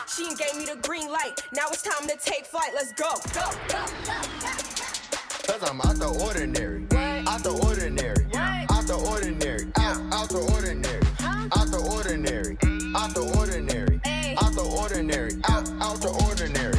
She ain't gave me the green light. Now it's time to take flight. Let's go. Cause I'm out the ordinary. Out the ordinary. Out the ordinary. Out the ordinary. Out the ordinary. Out the ordinary. Out the ordinary. Out the ordinary.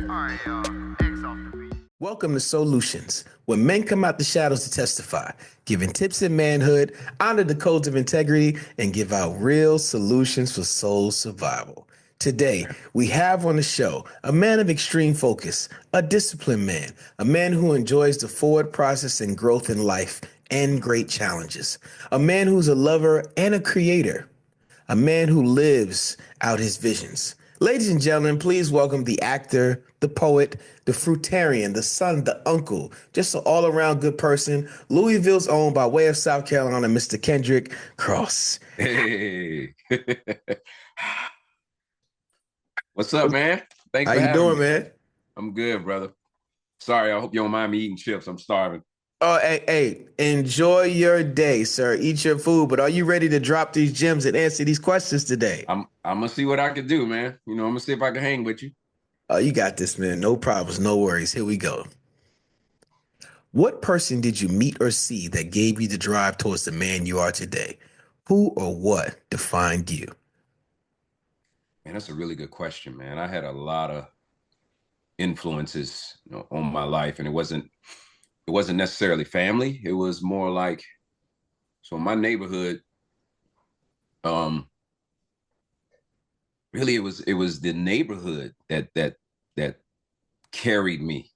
Alright, y'all. X off the beat. Welcome to Solutions, where men come out the shadows to testify, giving tips in manhood, honor the codes of integrity, and give out real solutions for soul survival. Today, we have on the show a man of extreme focus, a disciplined man, a man who enjoys the forward process and growth in life and great challenges, a man who's a lover and a creator, a man who lives out his visions. Ladies and gentlemen, please welcome the actor, the poet, the fruitarian, the son, the uncle, just an all-around good person, Louisville's own by way of South Carolina, Mr. Kendrick Cross. Hey. What's up, man? Thanks for having me. How you doing, man? I'm good, brother. Sorry, I hope you don't mind me eating chips. I'm starving. Oh, hey, enjoy your day, sir. Eat your food, but are you ready to drop these gems and answer these questions today? I'm gonna see what I can do, man. You know, I'm gonna see if I can hang with you. Oh, you got this, man. No problems, no worries. Here we go. What person did you meet or see that gave you the drive towards the man you are today? Who or what defined you? Man, that's a really good question, man. I had a lot of influences, on my life, and it wasn't necessarily family. It was more like, so in my neighborhood, really it was the neighborhood that carried me.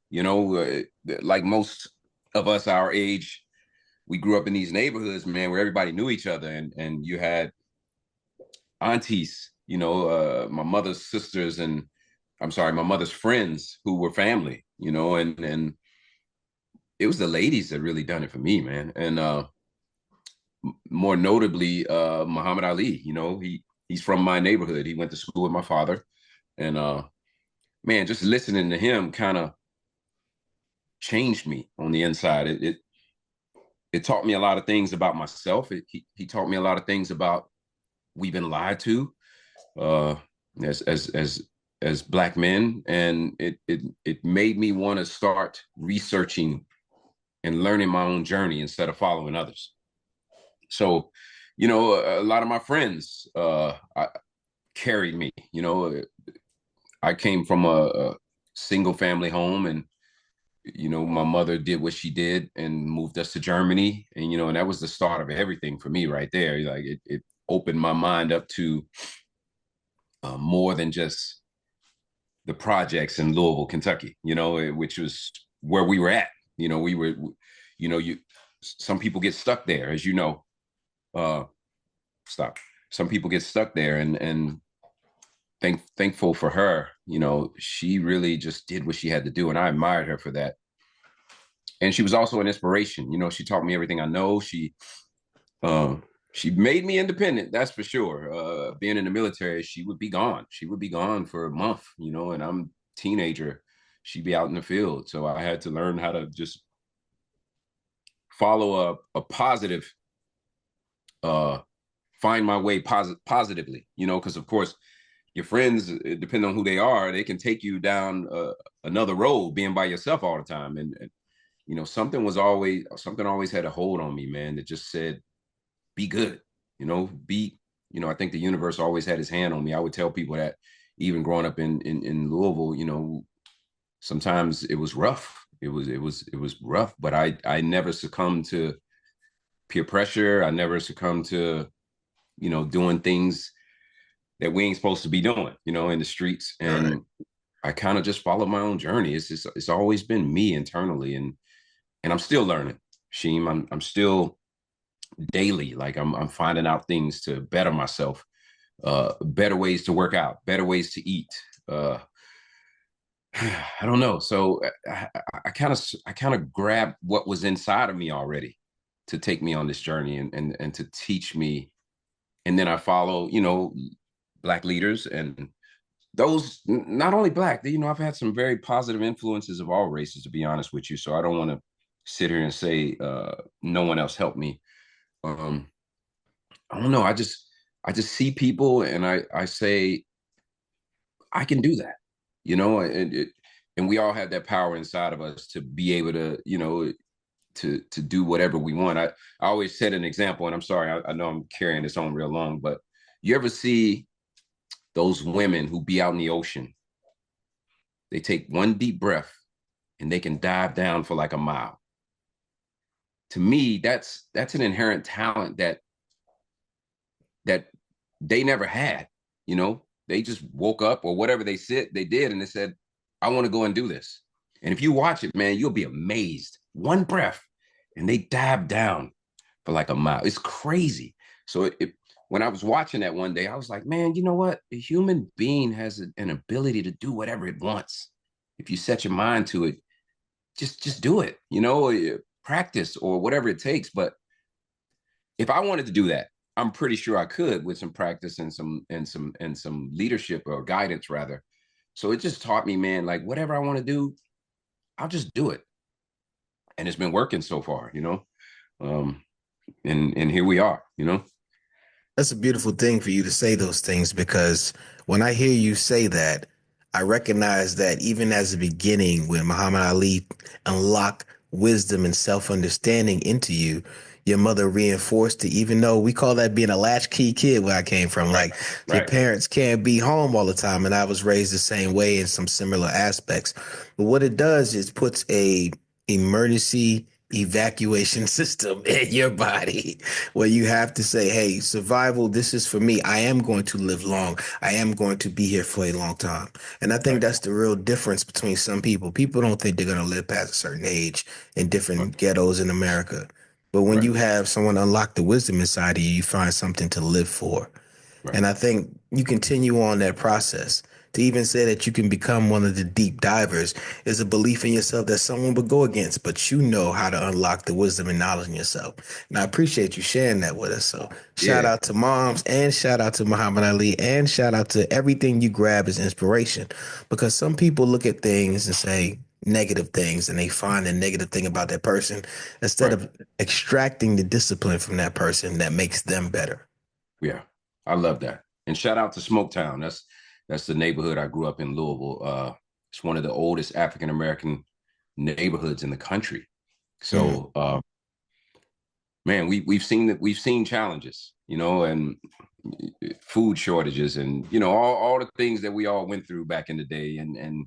Like most of us our age, we grew up in these neighborhoods, man, where everybody knew each other, and you had aunties, my mother's sisters, and my mother's friends who were family, and it was the ladies that really done it for me, man. And more notably, Muhammad Ali, he's from my neighborhood. He went to school with my father, and man, just listening to him kind of changed me on the inside. It taught me a lot of things about myself. He taught me a lot of things about we've been lied to as Black men, and it made me want to start researching and learning my own journey instead of following others. So, a lot of my friends carried me. I came from a single family home, and my mother did what she did and moved us to Germany, and and that was the start of everything for me right there. Like it opened my mind up to more than just the projects in Louisville, Kentucky, which was where we were at. Some people get stuck there, as you know. Some people get stuck there, and thankful for her. She really just did what she had to do, and I admired her for that. And she was also an inspiration. She taught me everything I know. She made me independent, that's for sure. Being in the military, she would be gone. She would be gone for a month, and I'm a teenager. She'd be out in the field. So I had to learn how to just follow a positive, find my way positively, because of course, your friends, depending on who they are, they can take you down another road being by yourself all the time. And something always had a hold on me, man, that just said, be good, I think the universe always had his hand on me. I would tell people that even growing up in Louisville, sometimes it was rough. It was rough, but I never succumbed to peer pressure. I never succumbed to, doing things that we ain't supposed to be doing, in the streets. And right. I kind of just followed my own journey. It's always been me internally, and I'm still learning, Sheem. I'm still daily, like I'm finding out things to better myself, better ways to work out, better ways to eat. I don't know. So I kind of grabbed what was inside of me already to take me on this journey and to teach me. And then I follow, Black leaders, and those not only Black, I've had some very positive influences of all races, to be honest with you. So I don't want to sit here and say no one else helped me. I don't know. I just see people and I say, I can do that, and we all have that power inside of us to be able to, to do whatever we want. I always set an example, and I'm sorry, I know I'm carrying this on real long, but you ever see those women who be out in the ocean? They take one deep breath and they can dive down for like a mile. To me, that's an inherent talent that they never had. They just woke up or whatever they did, and they said, I want to go and do this. And if you watch it, man, you'll be amazed. One breath, and they dive down for like a mile. It's crazy. So when I was watching that one day, I was like, man, you know what? A human being has an ability to do whatever it wants. If you set your mind to it, just do it, practice or whatever it takes. But if I wanted to do that, I'm pretty sure I could with some practice and some leadership or guidance rather. So it just taught me, man, like whatever I want to do, I'll just do it. And it's been working so far, and here we are, That's a beautiful thing for you to say those things, because when I hear you say that, I recognize that even as a beginning, when Muhammad Ali unlocked wisdom and self-understanding into you, your mother reinforced it, even though we call that being a latchkey kid where I came from. Right. Like Right. Your parents can't be home all the time. And I was raised the same way in some similar aspects. But what it does is puts a emergency evacuation system in your body where you have to say, hey, survival, this is for me. I am going to live long. I am going to be here for a long time. And I think that's the real difference between some people. People don't think they're going to live past a certain age in different ghettos in America. But when you have someone unlock the wisdom inside of you, you find something to live for. Right. And I think you continue on that process. To even say that you can become one of the deep divers is a belief in yourself that someone would go against, but you know how to unlock the wisdom and knowledge in yourself. And I appreciate you sharing that with us. So shout out to moms, and shout out to Muhammad Ali, and shout out to everything you grab as inspiration, because some people look at things and say negative things, and they find a negative thing about that person instead of extracting the discipline from that person that makes them better. Yeah, I love that. And shout out to Smoketown. That's the neighborhood I grew up in, Louisville. It's one of the oldest African-American neighborhoods in the country. So, man, we've seen challenges, and food shortages, and all the things that we all went through back in the day, and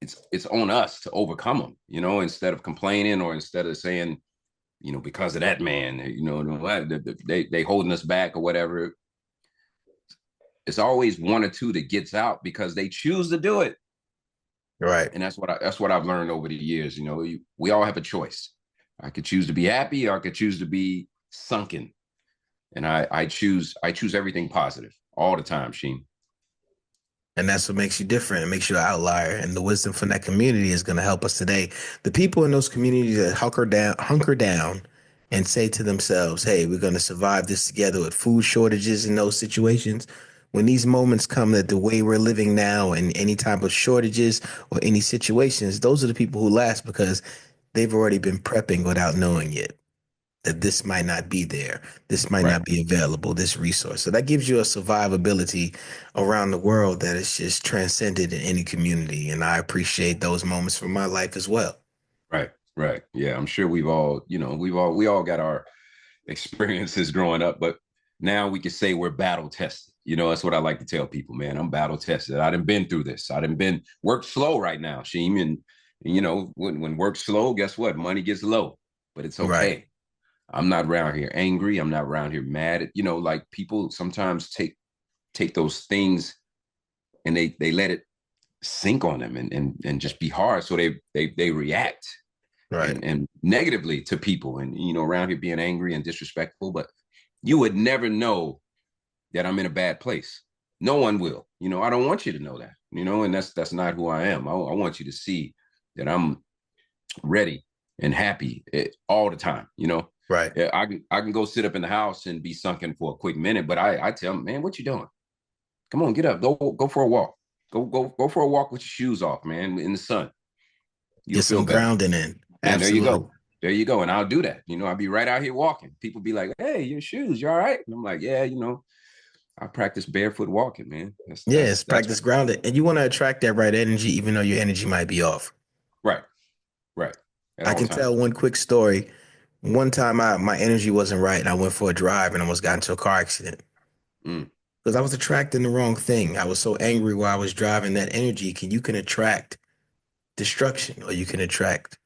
it's on us to overcome them, instead of complaining, or instead of saying, because of that man, they holding us back or whatever. It's always one or two that gets out because they choose to do it. Right. And that's what I've learned over the years. We all have a choice. I could choose to be happy, or I could choose to be sunken. And I choose everything positive all the time, Sheem. And that's what makes you different. It makes you an outlier. And the wisdom from that community is going to help us today. The people in those communities that hunker down and say to themselves, hey, we're going to survive this together with food shortages in those situations. When these moments come, that the way we're living now and any type of shortages or any situations, those are the people who last, because they've already been prepping without knowing yet that this might not be there. This might not be available, this resource. So that gives you a survivability around the world that is just transcended in any community. And I appreciate those moments from my life as well. Right. Yeah, I'm sure we all got our experiences growing up, but now we can say we're battle tested. That's what I like to tell people, man. I'm battle tested. I done been through this. I done work slow right now, Sheem. And when work's slow, guess what? Money gets low, but it's okay. Right. I'm not around here angry. I'm not around here mad. Like people sometimes take those things and they let it sink on them and just be hard. So they react and negatively to people, and, around here being angry and disrespectful, but you would never know that I'm in a bad place. No one will. I don't want you to know that, and that's not who I am. I want you to see that I'm ready and happy all the time, Right. Yeah, I can go sit up in the house and be sunken for a quick minute, but I tell them, man, what you doing? Come on, get up, go for a walk. Go for a walk with your shoes off, man, in the sun. You'll feel grounding in. And there you go. And I'll do that. I'll be right out here walking. People be like, hey, your shoes, you all right? And I'm like, yeah, I practice barefoot walking, man. Yes, practice grounded. And you want to attract that right energy, even though your energy might be off. Right. At I all can times. tell one quick story. One time my energy wasn't right and I went for a drive and almost got into a car accident. Mm. Because I was attracting the wrong thing. I was so angry while I was driving. That energy you can attract destruction or you can attract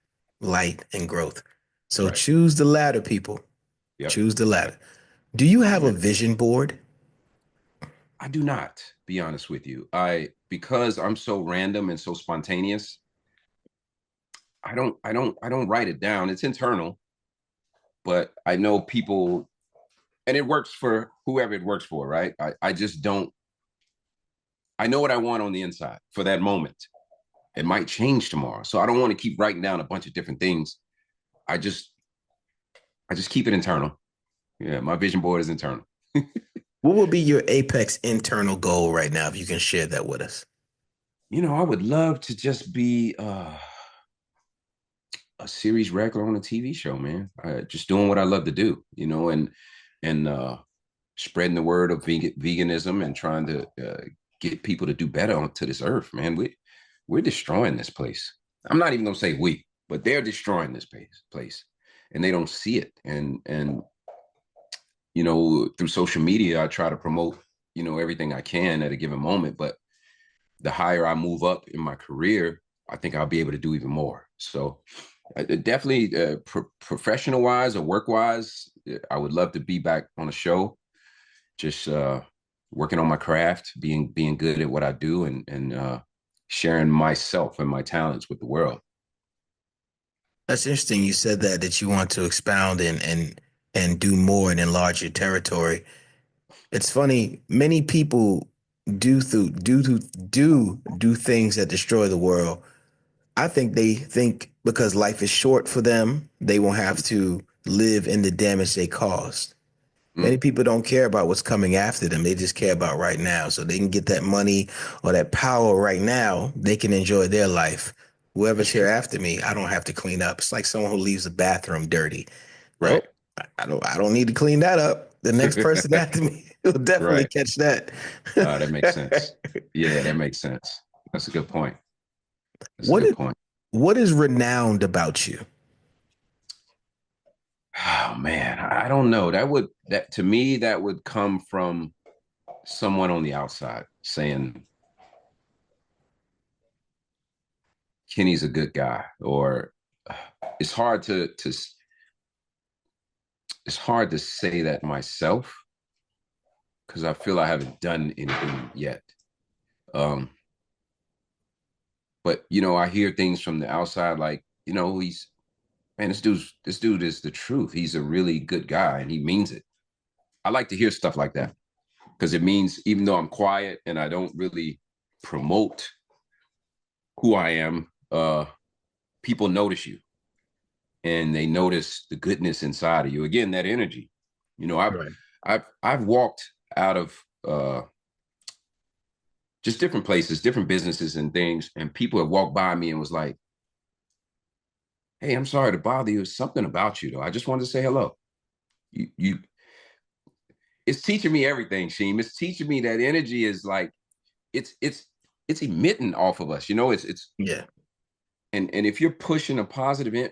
light and growth. So Right. choose the latter, people. Yep. Choose the latter. Do you have a Amen. vision board? I do not, be honest with you. Because I'm so random and so spontaneous, I don't write it down. It's internal, but I know people, and it works for whoever it works for, right? I just don't. I know what I want on the inside for that moment. It might change tomorrow, so I don't want to keep writing down a bunch of different things. I just keep it internal. Yeah, my vision board is internal. What would be your apex internal goal right now, if you can share that with us? I would love to just be a series regular on a TV show, man. Just doing what I love to do, and spreading the word of veganism and trying to get people to do better onto this earth, man. We're destroying this place. I'm not even gonna say we, but they're destroying this place, and they don't see it. And through social media, I try to promote everything I can at a given moment. But the higher I move up in my career, I think I'll be able to do even more. So definitely professional wise or work wise, I would love to be back on a show, just working on my craft, being good at what I do, and sharing myself and my talents with the world. That's interesting. You said that you want to expound and do more and enlarge your territory. It's funny. Many people do things that destroy the world. I think they think because life is short for them, they won't have to live in the damage they caused. Many Mm. people don't care about what's coming after them. They just care about right now. So they can get that money or that power right now. They can enjoy their life. Whoever's That's here true. after me, I don't have to clean up. It's like someone who leaves the bathroom dirty. Right. Well, I don't need to clean that up. The next person after me will definitely Right. catch that. That makes sense. Yeah, that makes sense. That's a good point. That's a What good is point. what is renowned about you? Oh man, I don't know. That to me, that would come from someone on the outside saying Kenny's a good guy, or it's hard to it's hard to say that myself because I feel I haven't done anything yet. Um, but I hear things from the outside like, he's man, this dude is the truth. He's a really good guy and he means it. I like to hear stuff like that because it means even though I'm quiet and I don't really promote who I am, people notice you and they notice the goodness inside of you. Again, that energy. I've Right. I've walked out of just different places, different businesses and things, and people have walked by me and was like, "Hey, I'm sorry to bother you. It's something about you, though. I just wanted to say hello." You it's teaching me everything, Sheem. It's teaching me that energy is like it's emitting off of us. It's Yeah. and if you're pushing a positive,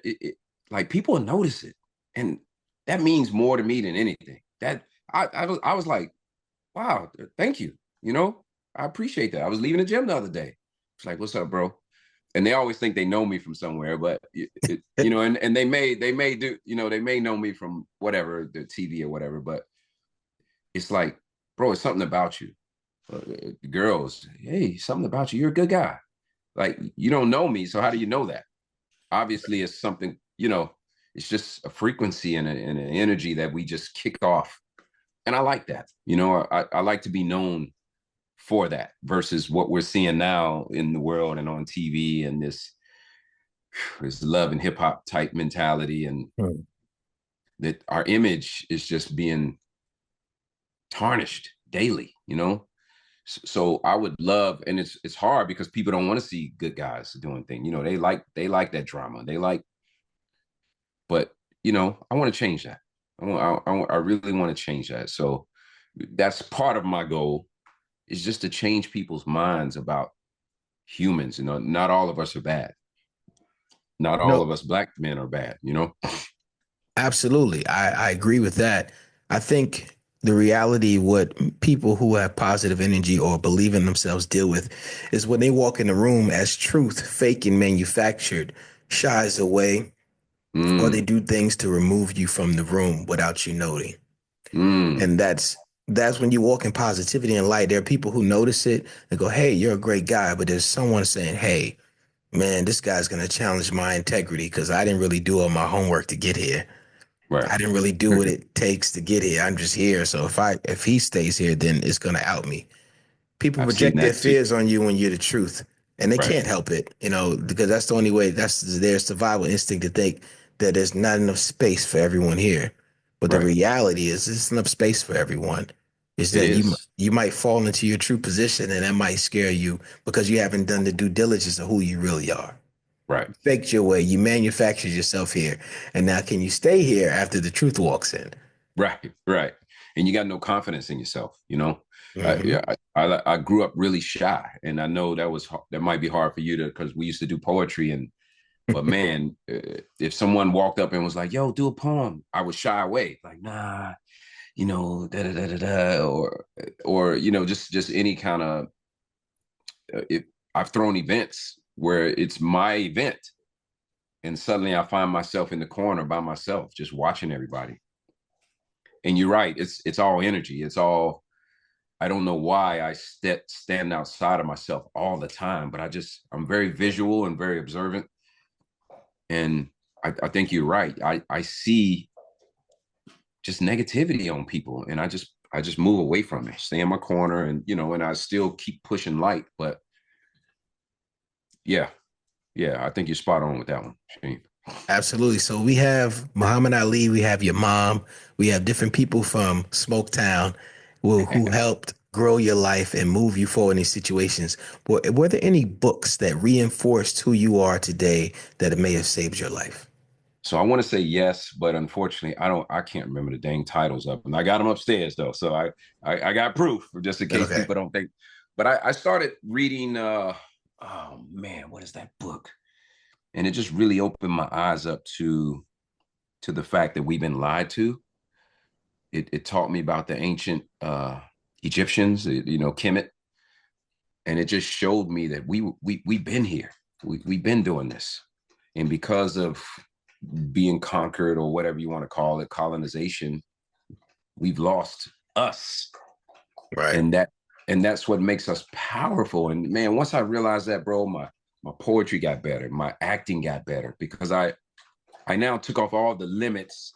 like people will notice it, and that means more to me than anything. That I was like, wow, thank you. I appreciate that. I was leaving the gym the other day. It's like, what's up, bro? And they always think they know me from somewhere, but and they may do, they may know me from whatever, the TV or whatever, but it's like, bro, it's something about you. Girls, hey, something about you. You're a good guy. Like, you don't know me, so how do you know that? Obviously, it's something, it's just a frequency and an energy that we just kick off. And I like that. I like to be known for that versus what we're seeing now in the world and on TV and this love and hip hop type mentality, and that our image is just being tarnished daily, So I would love, and it's hard because people don't want to see good guys doing things. They like that drama. But I want to change that. I really want to change that. So that's part of my goal, is just to change people's minds about humans. You know, not all of us are bad. Not all No, of us black men are bad, you know? absolutely. I agree with that. I think the reality, what people who have positive energy or believe in themselves deal with, is when they walk in the room as truth, fake and manufactured, shies away, or they Mm, do things to remove you from the room without you noting. mm, And that's when you walk in positivity and light. There are people who notice it and go, "Hey, you're a great guy," but there's someone saying, "Hey, man, this guy's going to challenge my integrity because I didn't really do all my homework to get here. right. I didn't really do what it takes to get here. I'm just here. So if he stays here, then it's going to out me." People I've seen project their that too. fears on you when you're the truth, and they Right, can't help it, because that's the only way. That's their survival instinct to think that there's not enough space for everyone here. But the right. reality is, there's enough space for everyone. Is It that is. you might fall into your true position, and that might scare you because you haven't done the due diligence of who you really are. Right, Faked your way, you manufactured yourself here, and now can you stay here after the truth walks in? right, right. And you got no confidence in yourself, you know? Hmm. Yeah, I grew up really shy, and I know that might be hard for you to, because we used to do poetry, but man, if someone walked up and was like, "Yo, do a poem," I would shy away, like, nah, da da da da da, or just any kind of. If I've thrown events where it's my event, and suddenly I find myself in the corner by myself, just watching everybody. And you're right, it's all energy. It's all. I don't know why I stand outside of myself all the time, but I'm very visual and very observant, and I think you're right. I see just negativity on people, and I just move away from it, stay in my corner, and I still keep pushing light. But yeah, yeah, I think you're spot on with that one, Shane. Absolutely. So we have Muhammad Ali, we have your mom, we have different people from Smoketown who helped grow your life and move you forward in these situations. Were there any books that reinforced who you are today that may have saved your life? So I want to say yes, but unfortunately, I can't remember the dang titles of them. I got them upstairs though, so I got proof just in case Okay. people don't think. But I started reading. Oh man, what is that book? And it just really opened my eyes up to the fact that we've been lied to. It taught me about the ancient Egyptians, Kemet, and it just showed me that we've been here, we've been doing this, and because of being conquered or whatever you want to call it, colonization, we've lost us, Right. and that's what makes us powerful. And man, once I realized that, bro, my poetry got better, my acting got better, because I now took off all the limits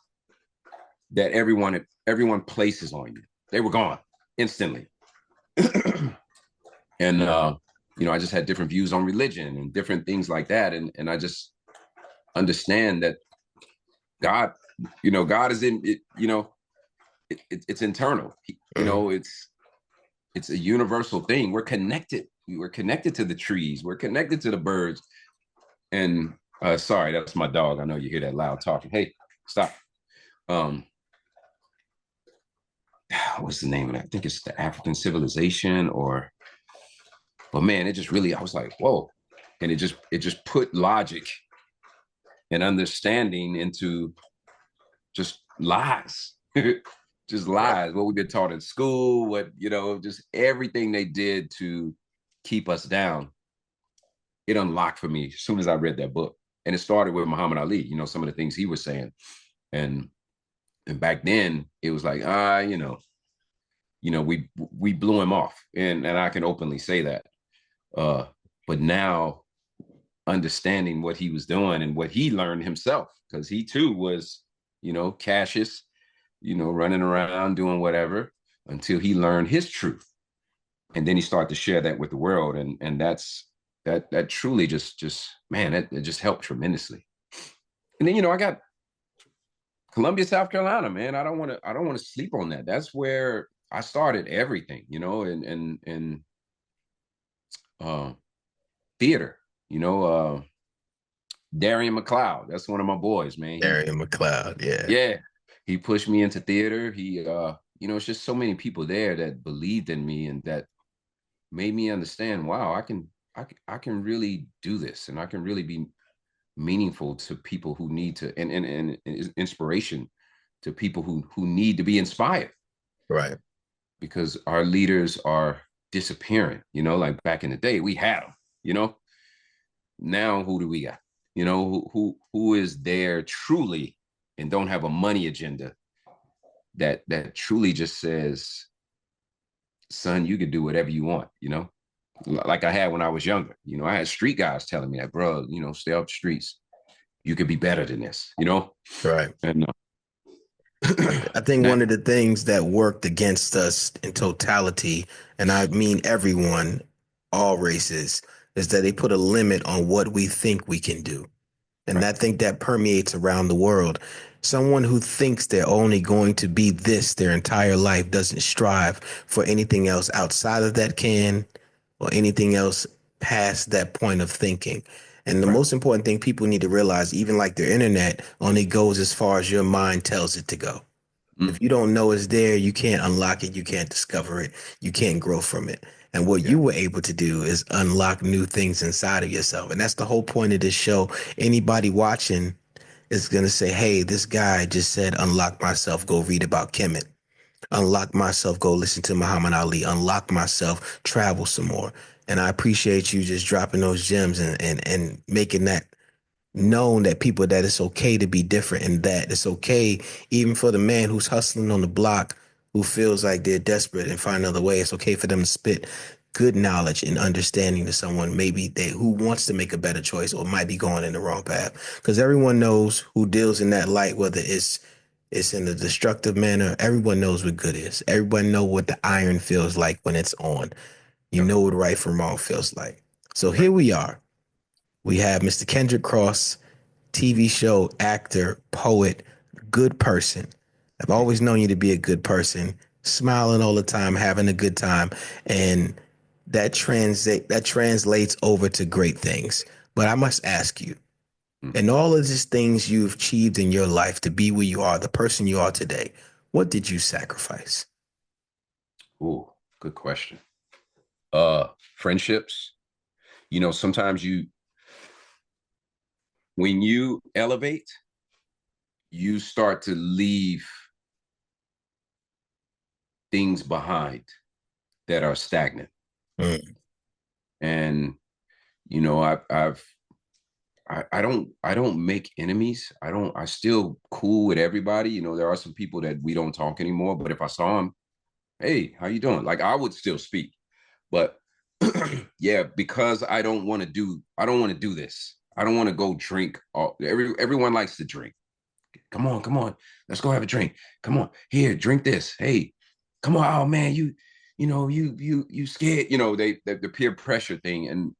that everyone places on you. They were gone instantly. And I just had different views on religion and different things like that, and I just understand that God, God is in it. It's internal. Mhm. It's a universal thing. We're connected. We're connected to the trees. We're connected to the birds. And sorry, that's my dog. I know you hear that loud talking. Hey, stop. Um, what's the name of that? I think it's the African civilization, but man, it just really, I was like, whoa. And it just put logic and understanding into just lies. Just Right. lies. What we've been taught in school, just everything they did to keep us down. It unlocked for me as soon as I read that book. And it started with Muhammad Ali, some of the things he was saying. And back then it was like, we blew him off. And I can openly say that. But now understanding what he was doing and what he learned himself, because he too was, Cassius, running around doing whatever until he learned his truth. And then he started to share that with the world. And that truly just man, it just helped tremendously. And then, I got Columbia, South Carolina, man. I don't want to sleep on that. That's where I started everything, and uh, theater, Darian McLeod. That's one of my boys, man. Darian McLeod. Yeah. Yeah, he pushed me into theater. He, it's just so many people there that believed in me and that made me understand, wow, I can really do this, and I can really be meaningful to people who need to, and inspiration to people who need to be inspired. Right. Because our leaders are disappearing, like back in the day, we had them, now who do we got? Who is there truly and don't have a money agenda that truly just says, son, you can do whatever you want, like I had when I was younger. I had street guys telling me that, bro, stay off the streets. You could be better than this, Right. And I think one of the things that worked against us in totality, and I mean everyone, all races, is that they put a limit on what we think we can do. And I think that permeates around the world. Someone who thinks they're only going to be this their entire life doesn't strive for anything else outside of that can, or anything else past that point of thinking. And the most important thing people need to realize, even like their internet, only goes as far as your mind tells it to go. If you don't know it's there, you can't unlock it. You can't discover it. You can't grow from it. And what you were able to do is unlock new things inside of yourself. And that's the whole point of this show. Anybody watching is going to say, hey, this guy just said, unlock myself, go read about Kemet. Unlock myself, go listen to Muhammad Ali. Unlock myself, travel some more. And I appreciate you just dropping those gems and making that known that people, that it's okay to be different, and that it's okay even for the man who's hustling on the block, who feels like they're desperate and find another way. It's okay for them to spit good knowledge and understanding to someone maybe who wants to make a better choice or might be going in the wrong path, because everyone knows who deals in that light, whether it's in a destructive manner. Everyone knows what good is. Everyone know what the iron feels like when it's on. You know what right from wrong feels like. So here we are. We have Mr. Kendrick Cross, TV show, actor, poet, good person. I've always known you to be a good person, smiling all the time, having a good time. And that translates over to great things. But I must ask you, and all of these things you've achieved in your life to be where you are, the person you are today, what did you sacrifice? Oh, good question. Friendships. Sometimes when you elevate, you start to leave things behind that are stagnant. And, I don't make enemies. I still cool with everybody. There are some people that we don't talk anymore, but if I saw them, hey, how you doing? Like, I would still speak, but yeah, because I don't want to do this. I don't want to go drink. Everyone likes to drink. Come on. Let's go have a drink. Come on, here, drink this. Hey, come on. Oh man, you scared, the peer pressure thing. And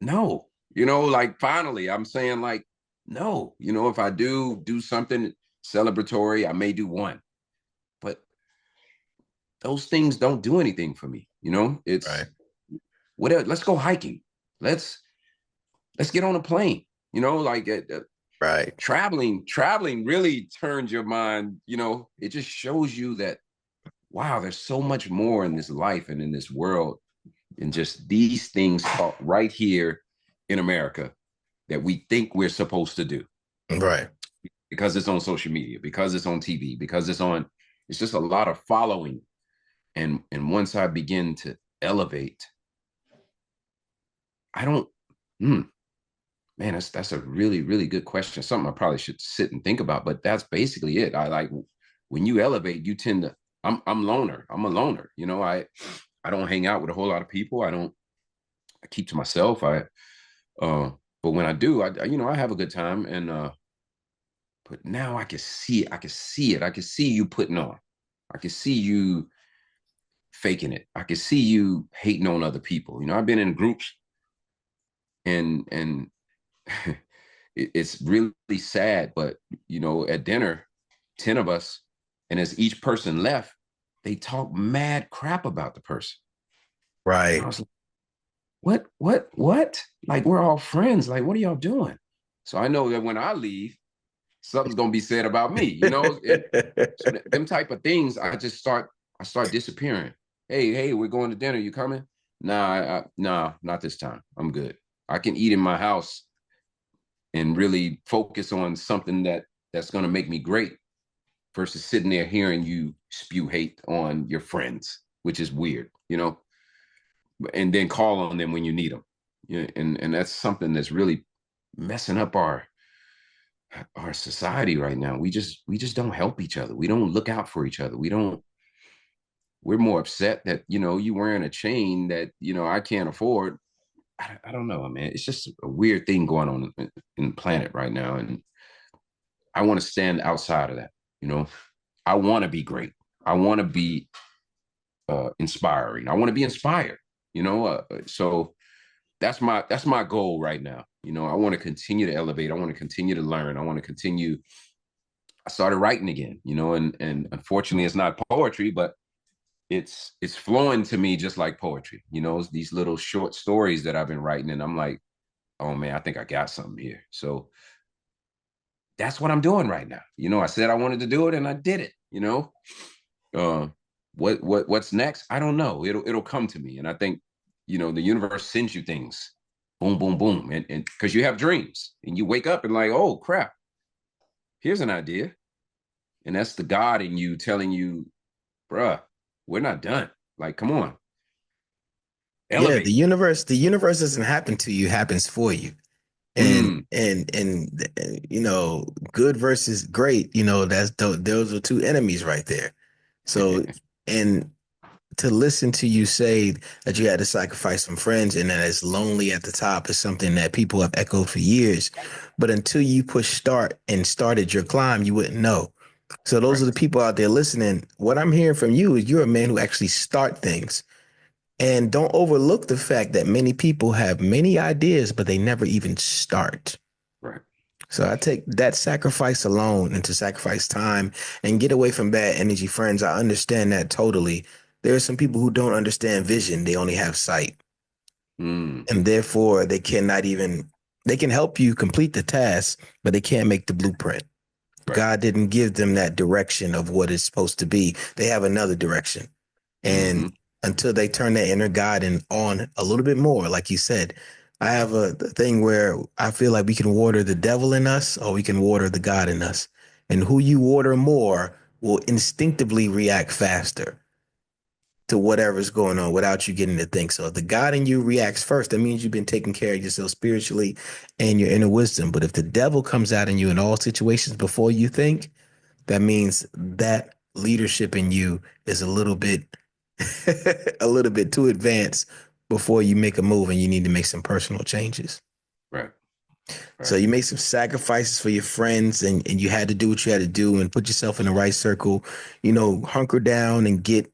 no, like finally I'm saying like, no, if I do something celebratory, I may do one, but those things don't do anything for me. It's right. Whatever. Let's go hiking. Let's get on a plane. Right. Traveling really turns your mind. It just shows you that, wow, there's so much more in this life and in this world than just these things right here in America that we think we're supposed to do. Right. Because it's on social media, because it's on TV, because it's just a lot of following. And once I begin to elevate, I don't, man, that's a really, really good question. Something I probably should sit and think about, but that's basically it. I like, when you elevate, you tend to, I'm loner. I'm a loner. I don't hang out with a whole lot of people. I keep to myself. But when I do, I have a good time. And, but now I can see it. I can see you putting on. I can see you faking it. I can see you hating on other people. I've been in groups and it's really sad, but at dinner, 10 of us, and as each person left, they talk mad crap about the person. Right. And I was like, what? Like, we're all friends. Like, what are y'all doing? So I know that when I leave, something's gonna be said about me, you know. So them type of things, I start disappearing. Hey, we're going to dinner. You coming? Nah, not this time. I'm good. I can eat in my house and really focus on something that's gonna make me great versus sitting there hearing you spew hate on your friends, which is weird, you know. And then call on them when you need them. Yeah, and that's something that's really messing up our society right now. We just don't help each other. We don't look out for each other. We're more upset that, you know, you wearing a chain that, you know, I can't afford. I don't know, man. It's just a weird thing going on in the planet right now. And I want to stand outside of that. You know, I want to be great. I want to be inspiring. I want to be inspired, you know? So that's my goal right now. You know, I want to continue to elevate. I want to continue to learn. I want to continue. I started writing again, you know, and unfortunately it's not poetry, but it's flowing to me just like poetry. You know, it's these little short stories that I've been writing, and I'm like, oh man, I think I got something here. So that's what I'm doing right now. You know, I said I wanted to do it and I did it, you know. What's next? I don't know. It'll come to me. And I think, you know, the universe sends you things. Boom, boom, boom. And because you have dreams and you wake up and like, oh crap, here's an idea. And that's the God in you telling you, bruh, we're not done. Like, come on. Elevate. Yeah, the universe doesn't happen to you, happens for you. And you know, good versus great, you know, those are two enemies right there. So, and to listen to you say that you had to sacrifice some friends and that it's lonely at the top is something that people have echoed for years. But until you push start and started your climb, you wouldn't know. So those are the people out there listening. What I'm hearing from you is you're a man who actually start things. And don't overlook the fact that many people have many ideas, but they never even start. Right. So I take that sacrifice alone and to sacrifice time and get away from bad energy friends. I understand that totally. There are some people who don't understand vision. They only have sight. And therefore they can help you complete the task, but they can't make the blueprint. Right. God didn't give them that direction of what it's supposed to be. They have another direction. And until they turn their inner guiding on a little bit more, like you said, I have a thing where I feel like we can water the devil in us or we can water the God in us. And who you water more will instinctively react faster to whatever's going on without you getting to think. So if the God in you reacts first, that means you've been taking care of yourself spiritually and your inner wisdom. But if the devil comes out in you in all situations before you think, that means that leadership in you is a little bit too advanced before you make a move and you need to make some personal changes. Right. So you made some sacrifices for your friends and you had to do what you had to do and put yourself in the right circle, you know, hunker down and get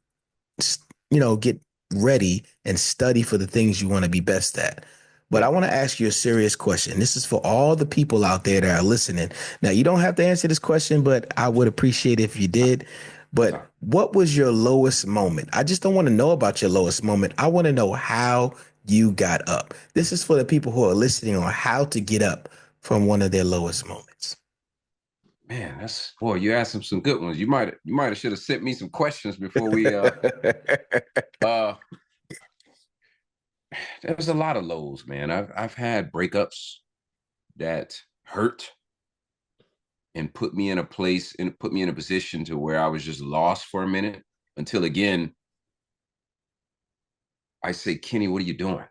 ready and study for the things you want to be best at. But I want to ask you a serious question. This is for all the people out there that are listening. Now, you don't have to answer this question, but I would appreciate if you did. But what was your lowest moment? I just don't want to know about your lowest moment. I want to know how you got up. This is for the people who are listening on how to get up from one of their lowest moments. Man, you asked some good ones. You might have should have sent me some questions before we there's a lot of lows, man. I've had breakups that hurt and put me in a place and put me in a position to where I was just lost for a minute until again I say, Kenny, what are you doing?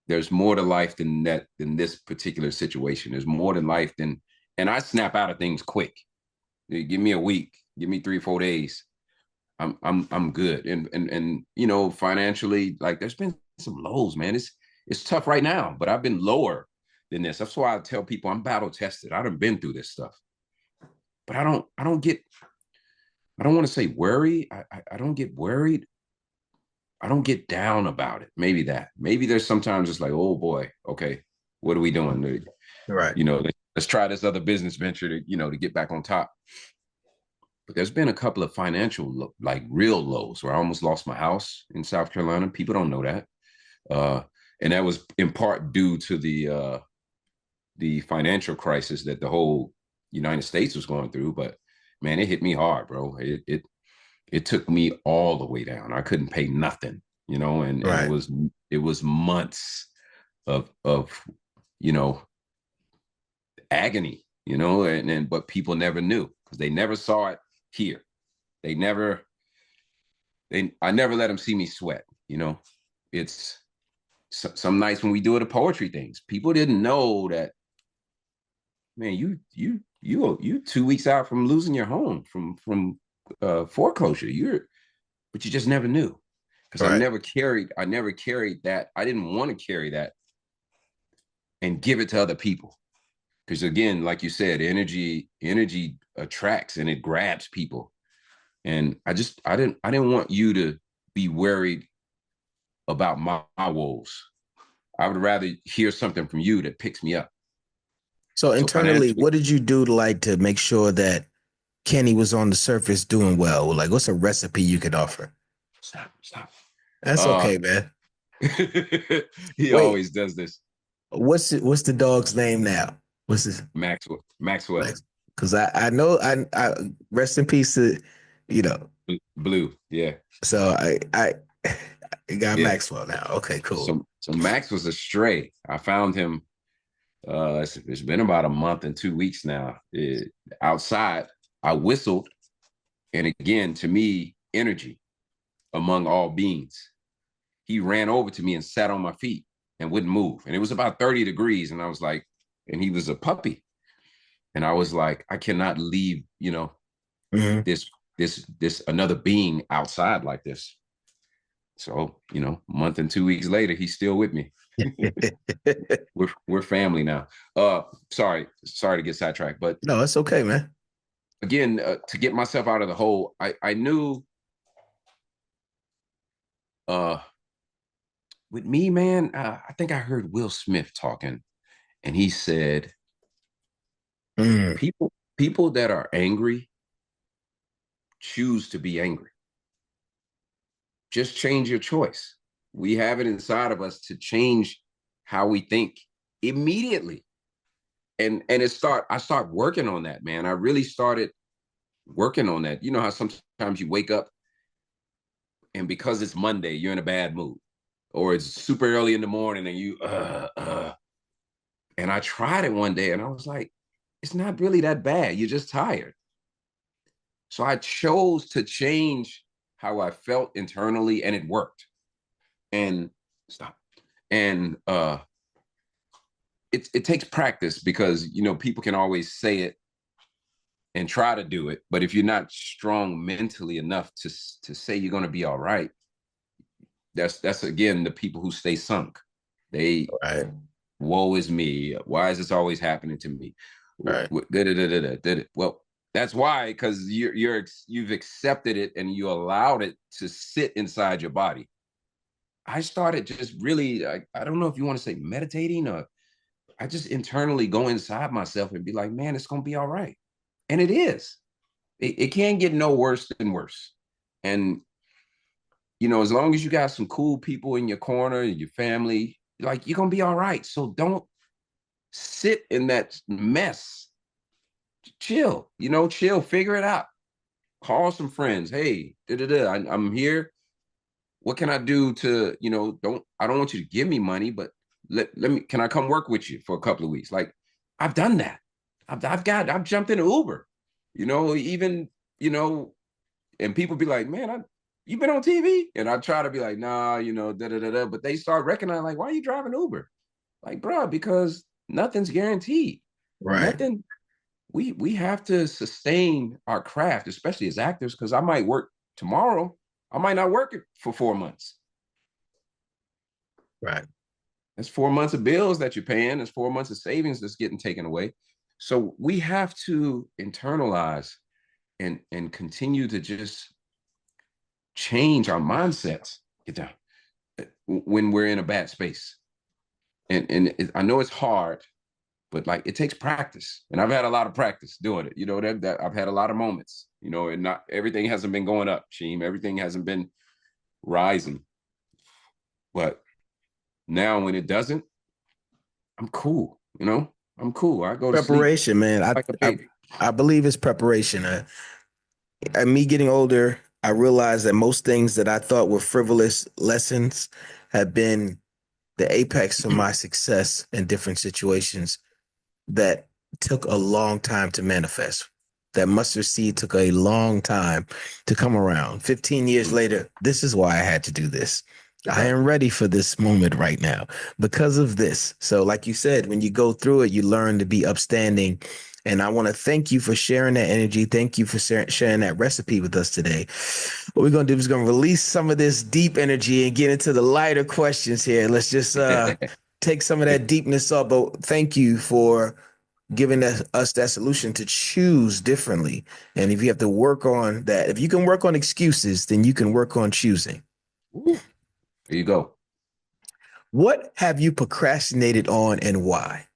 There's more to life than this particular situation. There's more than life than, and I snap out of things quick. Give me a week, give me 3-4 days. I'm good. And you know, financially, like there's been some lows, man. It's tough right now, but I've been lower than this. That's why I tell people I'm battle tested. I done been through this stuff. But I don't want to say worry. I don't get worried. I don't get down about it. Maybe there's sometimes it's like, oh boy, okay, what are we doing? Right. You know, let's try this other business venture to get back on top. But there's been a couple of financial, like real lows where I almost lost my house in South Carolina. People don't know that. And that was in part due to the the financial crisis that the whole United States was going through. But man, it hit me hard, bro. It took me all the way down. I couldn't pay nothing, and it was months of agony, and but people never knew because they never saw it here. I never let them see me sweat. It's some nights when we do the poetry things, people didn't know that, man, you 2 weeks out from losing your home from foreclosure. But you just never knew, because I never carried that. I didn't want to carry that and give it to other people. Because again, like you said, energy attracts and it grabs people. And I didn't want you to be worried about my woes. I would rather hear something from you that picks me up. So internally, what did you do to make sure that Kenny was on the surface doing well? Like, what's a recipe you could offer? Stop. That's okay, man. He always does this. What's the dog's name now? What's his? Maxwell. Because I know I rest in peace to, Blue. Yeah. So I got Maxwell now. Okay, cool. So Max was a stray. I found him. It's been about a month and 2 weeks now. Outside, I whistled, and again, to me, energy among all beings. He ran over to me and sat on my feet and wouldn't move. And it was about 30 degrees, and I was like, and he was a puppy, and I was like, I cannot leave, this another being outside like this. So, a month and 2 weeks later, he's still with me. We're family now. Sorry to get sidetracked, but no, it's okay, man. Again, to get myself out of the hole, I knew with me, man, I think I heard Will Smith talking, and he said, people that are angry choose to be angry. Just change your choice. We have it inside of us to change how we think immediately. And I start working on that, man. I really started working on that. You know how sometimes you wake up and because it's Monday, you're in a bad mood, or it's super early in the morning and you, and I tried it one day and I was like, it's not really that bad. You're just tired. So I chose to change how I felt internally, and it worked. And it takes practice, because people can always say it and try to do it, but if you're not strong mentally enough to say you're going to be all right, that's again the people who stay sunk. They woe is me. Why is this always happening to me? Right. Well, that's why, because you've accepted it and you allowed it to sit inside your body. I started just really, I don't know if you want to say meditating, or I just internally go inside myself and be like, man, it's going to be all right. And it is. It can't get no worse than worse. And, as long as you got some cool people in your corner, your family, like, you're going to be all right. So don't sit in that mess. Chill, figure it out. Call some friends. Hey, I'm here. What can I do to, I don't want you to give me money, but can I come work with you for a couple of weeks? Like, I've done that. I've jumped in an Uber, and people be like, man, you've been on TV? And I try to be like, nah, but they start recognizing, like, why are you driving Uber? Like, bro, because nothing's guaranteed. Right. Nothing. We have to sustain our craft, especially as actors, because I might work tomorrow. I might not work it for 4 months. Right. That's 4 months of bills that you're paying. That's 4 months of savings that's getting taken away. So we have to internalize and continue to just change our mindsets. Get down when we're in a bad space. And I know it's hard, but like, it takes practice. And I've had a lot of practice doing it. That I've had a lot of moments, and not everything hasn't been going up, Sheem. Everything hasn't been rising. But now when it doesn't, I'm cool, I'm cool. I go to sleep Preparation, man. like a baby. I believe it's preparation. Me getting older, I realized that most things that I thought were frivolous lessons have been the apex of my success in different situations that took a long time to manifest. That mustard seed took a long time to come around. 15 years later, this is why I had to do this. I am ready for this moment right now because of this. So, like you said, when you go through it, you learn to be upstanding. And I want to thank you for sharing that energy. Thank you for sharing that recipe with us today. What we're going to do is going to release some of this deep energy and get into the lighter questions here. Let's just take some of that deepness up. But thank you for giving us that solution to choose differently. And if you have to work on that, if you can work on excuses, then you can work on choosing. Ooh, there you go. What have you procrastinated on and why?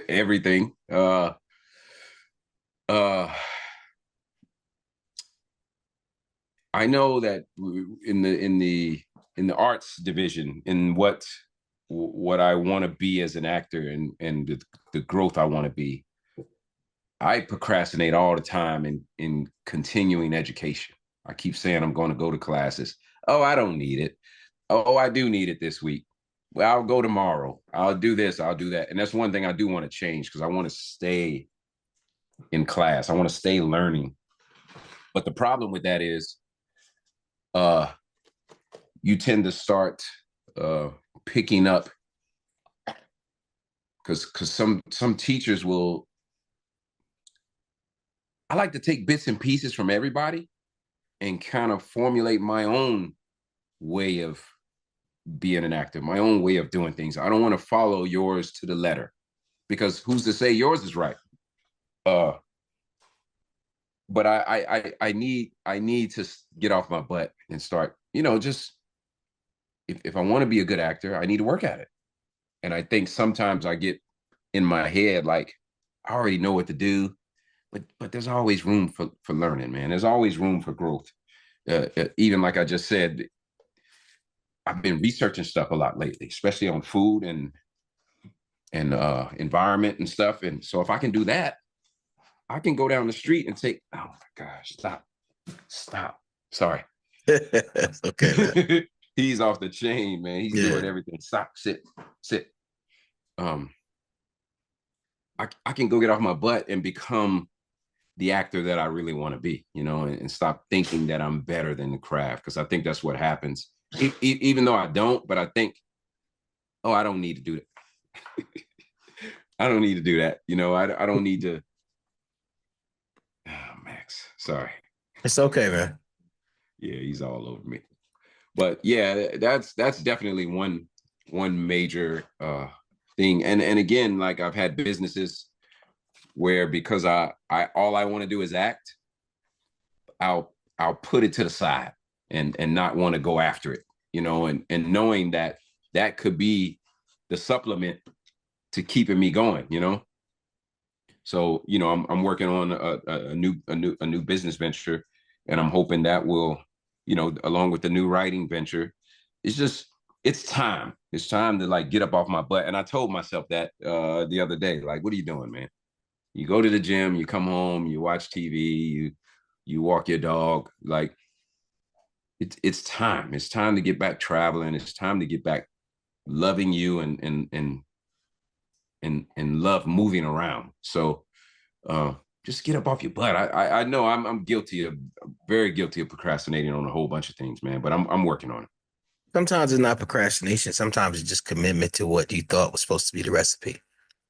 Everything. I know that in the arts division, in what I want to be as an actor and the growth I want to be, I procrastinate all the time in continuing education. I keep saying I'm going to go to classes. Oh, I don't need it. Oh, I do need it this week. Well, I'll go tomorrow. I'll do this. I'll do that. And that's one thing I do want to change because I want to stay in class. I want to stay learning. But the problem with that is you tend to start picking up because some teachers will. I like to take bits and pieces from everybody and kind of formulate my own way of being an actor, my own way of doing things. I don't want to follow yours to the letter because who's to say yours is right? But I need to get off my butt and start, just if I want to be a good actor, I need to work at it. And I think sometimes I get in my head like I already know what to do, but there's always room for learning, man. There's always room for growth. Even like I just said, I've been researching stuff a lot lately, especially on food and environment and stuff. And so if I can do that, I can go down the street and say, oh my gosh, stop. Sorry. Okay. He's off the chain, man. He's doing everything. Stop, sit. I can go get off my butt and become the actor that I really want to be, and stop thinking that I'm better than the craft. Because I think that's what happens. Even though I don't, but I think, oh, I don't need to do that. I don't need to do that. I don't need to. Oh, Max, sorry. It's okay, man. Yeah, he's all over me. But yeah, that's definitely one major thing. And again, like I've had businesses where because I all I want to do is act, I'll put it to the side and not want to go after it, and knowing that could be the supplement to keeping me going, So, I'm working on a new business venture, and I'm hoping that will, along with the new writing venture, it's time. It's time to like get up off my butt. And I told myself that the other day, like, what are you doing, man? You go to the gym, you come home, you watch TV, you walk your dog. Like, it's time. It's time to get back traveling. It's time to get back loving you and love moving around. So just get up off your butt. I know I'm very guilty of procrastinating on a whole bunch of things, man, but I'm working on it. Sometimes it's not procrastination. Sometimes it's just commitment to what you thought was supposed to be the recipe.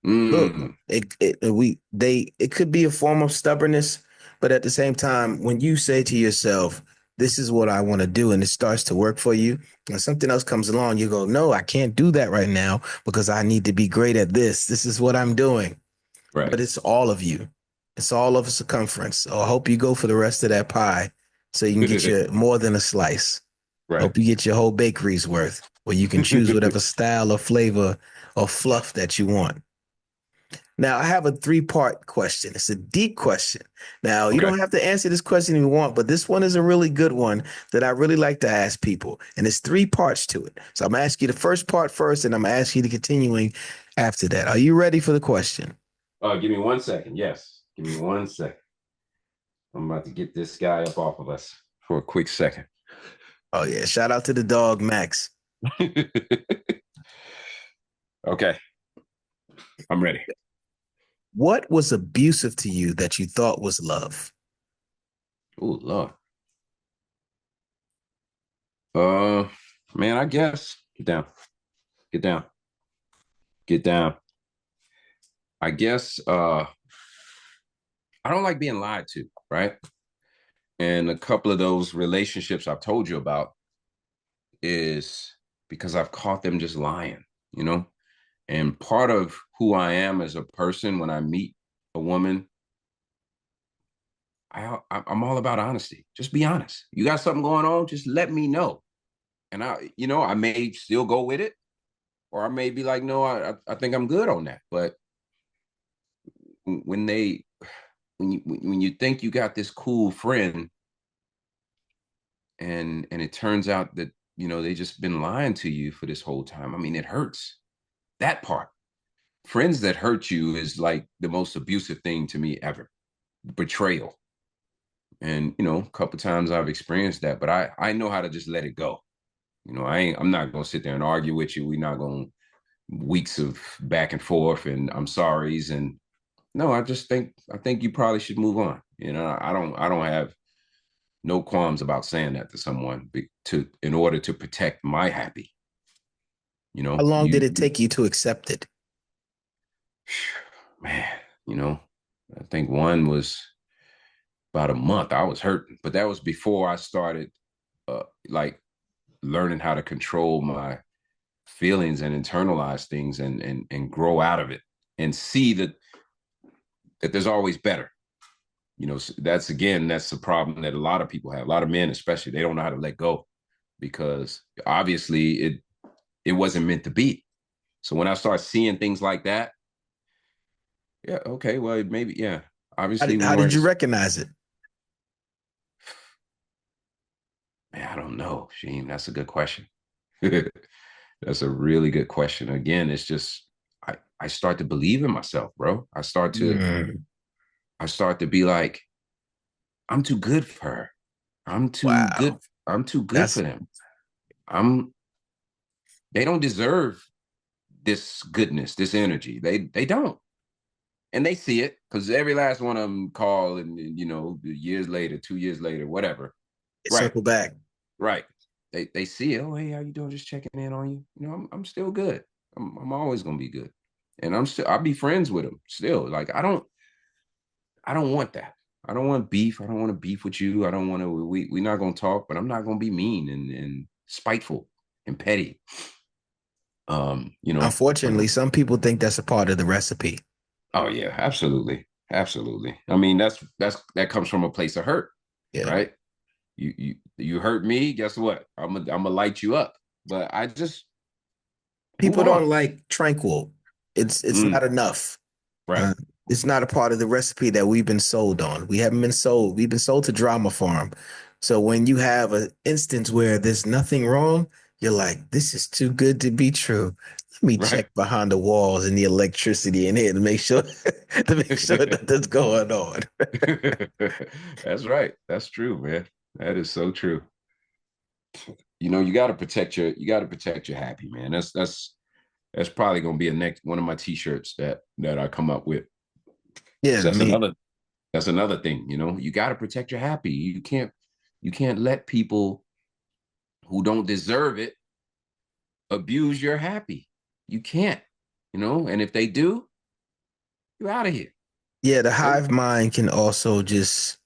Mm. It could be a form of stubbornness, but at the same time, when you say to yourself, this is what I want to do, and it starts to work for you, and something else comes along, you go, no, I can't do that right now because I need to be great at this. This is what I'm doing. Right. But it's all of you. It's all of a circumference. So I hope you go for the rest of that pie so you can get your more than a slice. Right. Hope you get your whole bakery's worth, where you can choose whatever style or flavor or fluff that you want. Now, I have a 3-part question. It's a deep question. Now, you Okay. don't have to answer this question if you want, but this one is a really good one that I really like to ask people. And it's 3 parts to it. So I'm going to ask you the first part first, and I'm going to ask you the continuing after that. Are you ready for the question? Give me 1 second. Yes. Give me 1 second. I'm about to get this guy up off of us for a quick second. Oh, yeah. Shout out to the dog, Max. Okay. I'm ready. What was abusive to you that you thought was love? Oh, Lord. Man, I guess. Get down. Get down. Get down. I guess I don't like being lied to, right? And a couple of those relationships I've told you about is because I've caught them just lying, you know? And part of who I am as a person when I meet a woman, I'm all about honesty. Just be honest. You got something going on, just let me know. And I may still go with it, or I may be like, no, I think I'm good on that. But when you think you got this cool friend, and it turns out that they just been lying to you for this whole time. I mean, it hurts. That part. Friends that hurt you is like the most abusive thing to me ever. Betrayal. And a couple times I've experienced that, but I know how to just let it go. I'm not gonna sit there and argue with you. We're not going weeks of back and forth and I'm sorry's, and no, I think you probably should move on. I don't have no qualms about saying that to someone in order to protect my happy. How long did it take you to accept it? Man, I think one was about a month. I was hurting, but that was before I started like learning how to control my feelings and internalize things and grow out of it and see that there's always better. That's the problem that a lot of people have. A lot of men, especially, they don't know how to let go because obviously it wasn't meant to be. So when I start seeing things like that, yeah, okay, well, maybe, yeah. Obviously, how did you recognize it? Man, I don't know, Sheem. That's a good question. That's a really good question. Again, it's just I start to believe in myself, bro. I start to be like, I'm too good for her. I'm too good. I'm too good for them. They don't deserve this goodness, this energy. They don't. And they see it because every last one of them call and years later, 2 years later, whatever. Circle back. Right. They see it. Oh, hey, how you doing? Just checking in on you. I'm still good. I'm always gonna be good. And I'll be friends with them still. Like I don't want that. I don't want beef. I don't want to beef with you. I don't want to, we're not going to talk, but I'm not going to be mean and spiteful and petty. Unfortunately, some people think that's a part of the recipe. Oh yeah, absolutely. Absolutely. I mean, that comes from a place of hurt, right? You hurt me. Guess what? I'm gonna light you up, but I just, people don't like tranquil. It's not enough. Right. It's not a part of the recipe that we've been sold on. We haven't been sold. We've been sold to drama farm. So when you have an instance where there's nothing wrong, you're like, this is too good to be true. Let me check behind the walls and the electricity in here to make sure that that's going on. That's right. That's true, man. That is so true. You got to protect your happy, man. That's probably going to be one of my t-shirts that I come up with. Yeah, so that's another thing. You got to protect your happy. You can't let people who don't deserve it abuse your happy. You can't, and if they do, you're out of here. Yeah, the hive mind can also just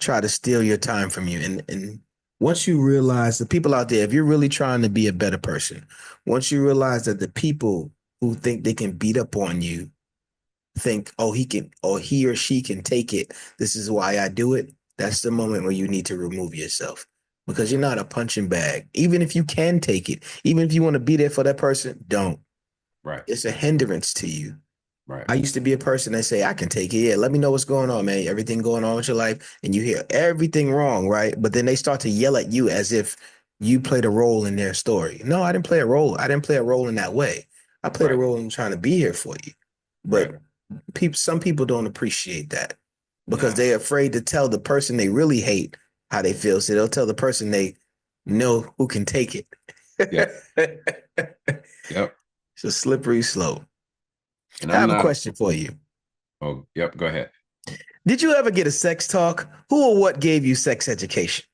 try to steal your time from you. And once you realize, the people out there, if you're really trying to be a better person, once you realize that the people who think they can beat up on you think, oh, he or she can take it, this is why I do it, that's the moment where you need to remove yourself, because you're not a punching bag. Even if you can take it, even if you want to be there for that person, don't. Right. It's a hindrance to you. Right. I used to be a person that say, I can take it. Yeah, let me know what's going on, man. Everything going on with your life. And you hear everything wrong, right? But then they start to yell at you as if you played a role in their story. No, I didn't play a role. I didn't play a role in that way. I played a Right. role in trying to be here for you. Right. But some people don't appreciate that because Nah. they're afraid to tell the person they really hate how they feel. So they'll tell the person they know who can take it. Yeah. Yep. It's a slippery slope. And I I'm have a not. question for you. Oh, yep. Go ahead. Did you ever get a sex talk? Who or what gave you sex education?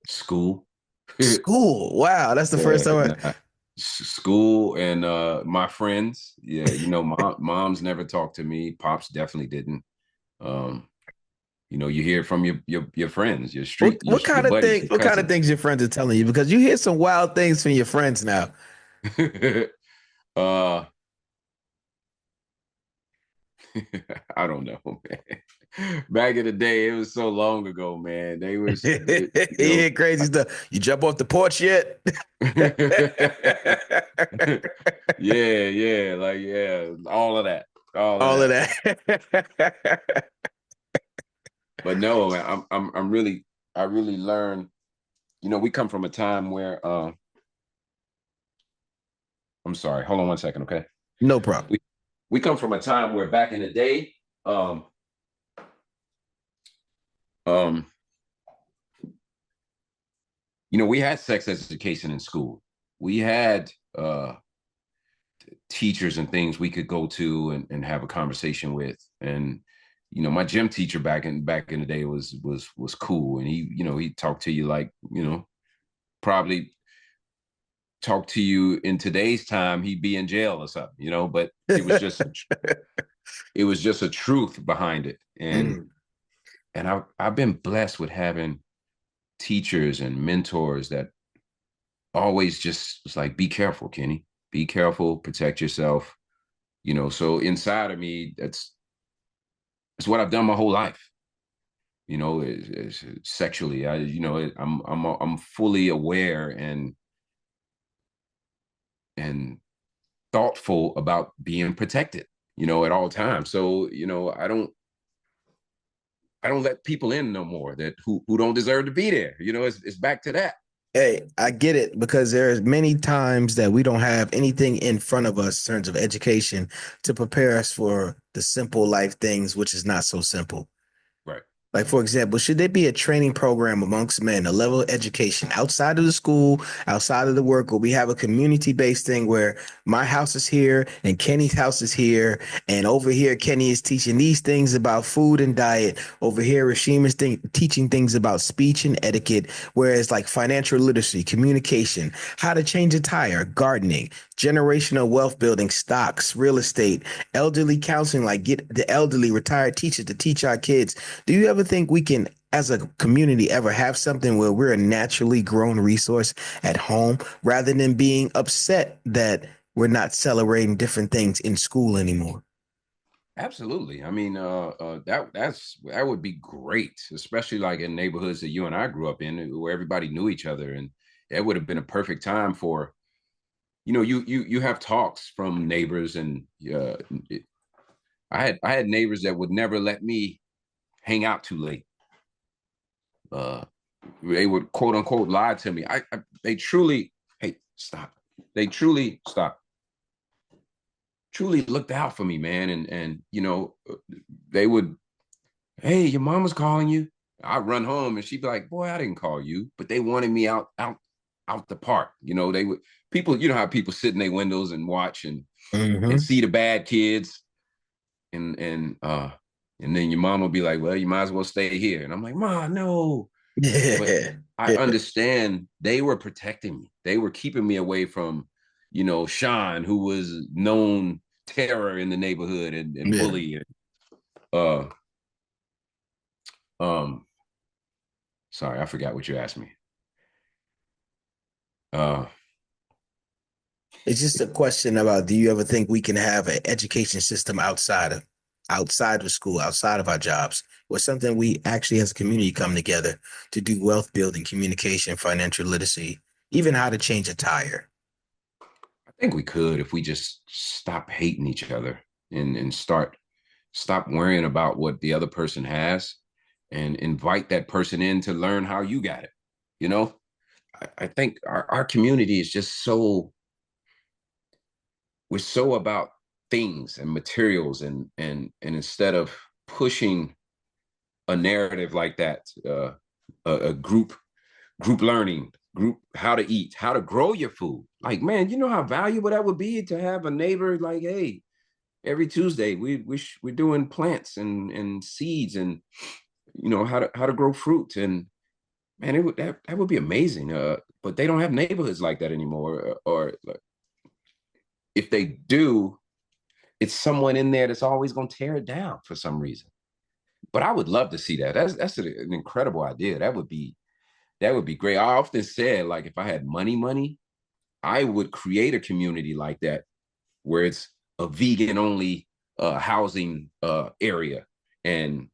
School. School. Wow, that's the Yeah, first time. nah. School and my friends. Yeah, moms never talked to me. Pops definitely didn't. Um, you hear from your friends, your street, What your kind of buddies, thing? your What kind of cousins. things your friends are telling you? Because you hear some wild things from your friends now. uh, I don't know, man. Back in the day, it was so long ago, man. They was, You hear crazy stuff. You jump off the porch yet? yeah, like all of that, all of All of that. that. But no, man, I really learned. We come from a time where I'm sorry, hold on one second, okay? No problem. We come from a time where back in the day, um, we had sex education in school. We had teachers and things we could go to and have a conversation with. And my gym teacher back in the day was cool. And he talked to you like, probably talk to you in today's time, he'd be in jail or something, but it was just a truth behind it. And I've been blessed with having teachers and mentors that always just was like, be careful, Kenny, be careful, protect yourself. So inside of me, it's what I've done my whole life. Is sexually, I'm fully aware and thoughtful about being protected, at all times. So, I don't let people in no more that who don't deserve to be there. It's back to that. Hey, I get it because there's many times that we don't have anything in front of us in terms of education to prepare us for the simple life things, which is not so simple. Right. Like, for example, should there be a training program amongst men, a level of education outside of the school, outside of the work, where we have a community-based thing where my house is here and Kenny's house is here, and over here Kenny is teaching these things about food and diet. Over here, Rasheem is teaching things about speech and etiquette, whereas like financial literacy, communication, how to change a tire, gardening, generational wealth building, stocks, real estate, elderly counseling, like get the elderly retired teachers to teach our kids. Do you ever think we can, as a community, ever have something where we're a naturally grown resource at home rather than being upset that we're not celebrating different things in school anymore? Absolutely. I mean, that would be great, especially like in neighborhoods that you and I grew up in, where everybody knew each other, and it would have been a perfect time for, you have talks from neighbors, and I had neighbors that would never let me hang out too late. They would quote unquote lie to me. They truly, hey, stop. They truly looked out for me, man. And they would, hey, your mama's calling you. I'd run home and she'd be like, boy, I didn't call you. But they wanted me out the park. They would, people, how people sit in their windows and watch and see the bad kids. And then your mom will be like, well, you might as well stay here. And I'm like, Ma, no. Yeah. But I understand they were protecting me. They were keeping me away from, Sean, who was known terror in the neighborhood and bully. Sorry, I forgot what you asked me. It's just a question about, do you ever think we can have an education system outside of school, outside of our jobs, or something we actually as a community come together to do wealth building, communication, financial literacy, even how to change a tire? I think we could if we just stop hating each other and stop worrying about what the other person has and invite that person in to learn how you got it. You know, I think our community is just we're so about things and materials and instead of pushing a narrative like that, a group learning, group how to eat, how to grow your food. Like, man, you know how valuable that would be to have a neighbor like, hey, every Tuesday we're doing plants and seeds and how to grow fruit. And man, that would be amazing. But they don't have neighborhoods like that anymore. Or if they do, it's someone in there that's always going to tear it down for some reason. But I would love to see that. That's an incredible idea. That would be great. I often said, like, if I had money, I would create a community like that where it's a vegan only housing area and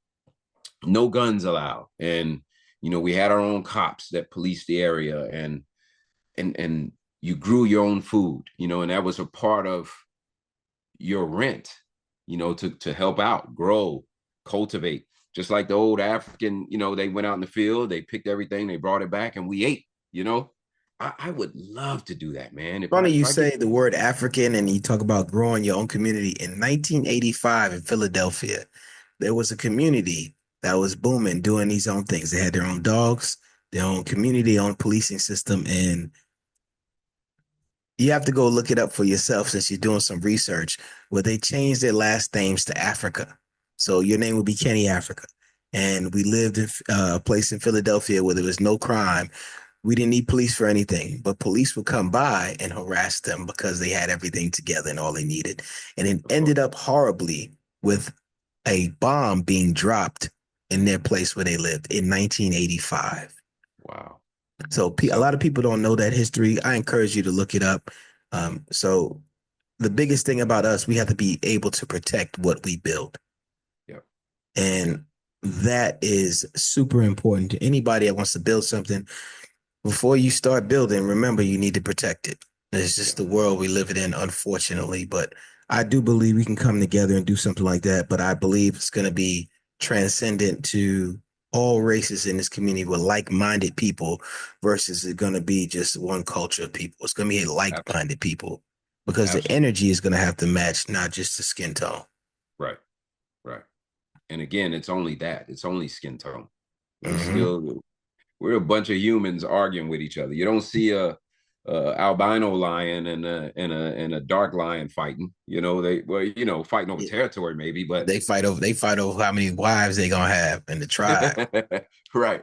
no guns allowed. And, we had our own cops that police the area and you grew your own food, and that was a part of your rent, to help out, grow, cultivate. Just like the old African, they went out in the field, they picked everything, they brought it back, and we ate. I would love to do that, man. Funny you say the word African and you talk about growing your own community. In 1985 in Philadelphia, there was a community that was booming, doing these own things. They had their own dogs, their own community, own policing system, and you have to go look it up for yourself since you're doing some research, where they changed their last names to Africa. So your name would be Kenny Africa. And we lived in a place in Philadelphia where there was no crime. We didn't need police for anything, but police would come by and harass them because they had everything together and all they needed. And it ended up horribly with a bomb being dropped in their place where they lived in 1985. Wow. So a lot of people don't know that history. I encourage you to look it up. So the biggest thing about us, we have to be able to protect what we build. Yep. And that is super important to anybody that wants to build something. Before you start building, remember, you need to protect it. It's just the world we live in, unfortunately. But I do believe we can come together and do something like that. But I believe it's going to be transcendent to all races in this community with like-minded people versus it's going to be just one culture of people. It's going to be like-minded people because the energy is going to have to match, not just the skin tone. Right. And again, it's only that. It's only skin tone. We're a bunch of humans arguing with each other. You don't see a albino lion and a dark lion fighting. Fighting over territory maybe, but they fight over how many wives they gonna have in the tribe. Right.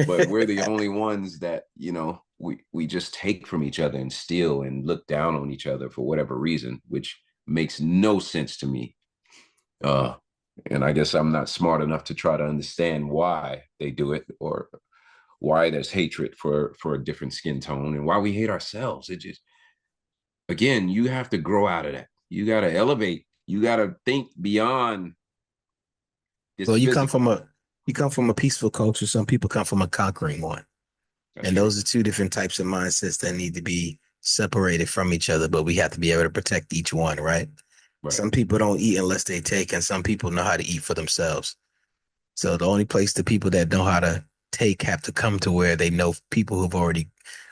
But we're the only ones that we just take from each other and steal and look down on each other for whatever reason, which makes no sense to me. And I guess I'm not smart enough to try to understand why they do it or why there's hatred for a different skin tone and why we hate ourselves. It just, again, you have to grow out of that. You got to elevate. You got to think beyond this. So you come from a peaceful culture. Some people come from a conquering one. And those are two different types of mindsets that need to be separated from each other, but we have to be able to protect each one, right? Some people don't eat unless they take, and some people know how to eat for themselves. So the only place the people that know how to take have to come to where they know people who've already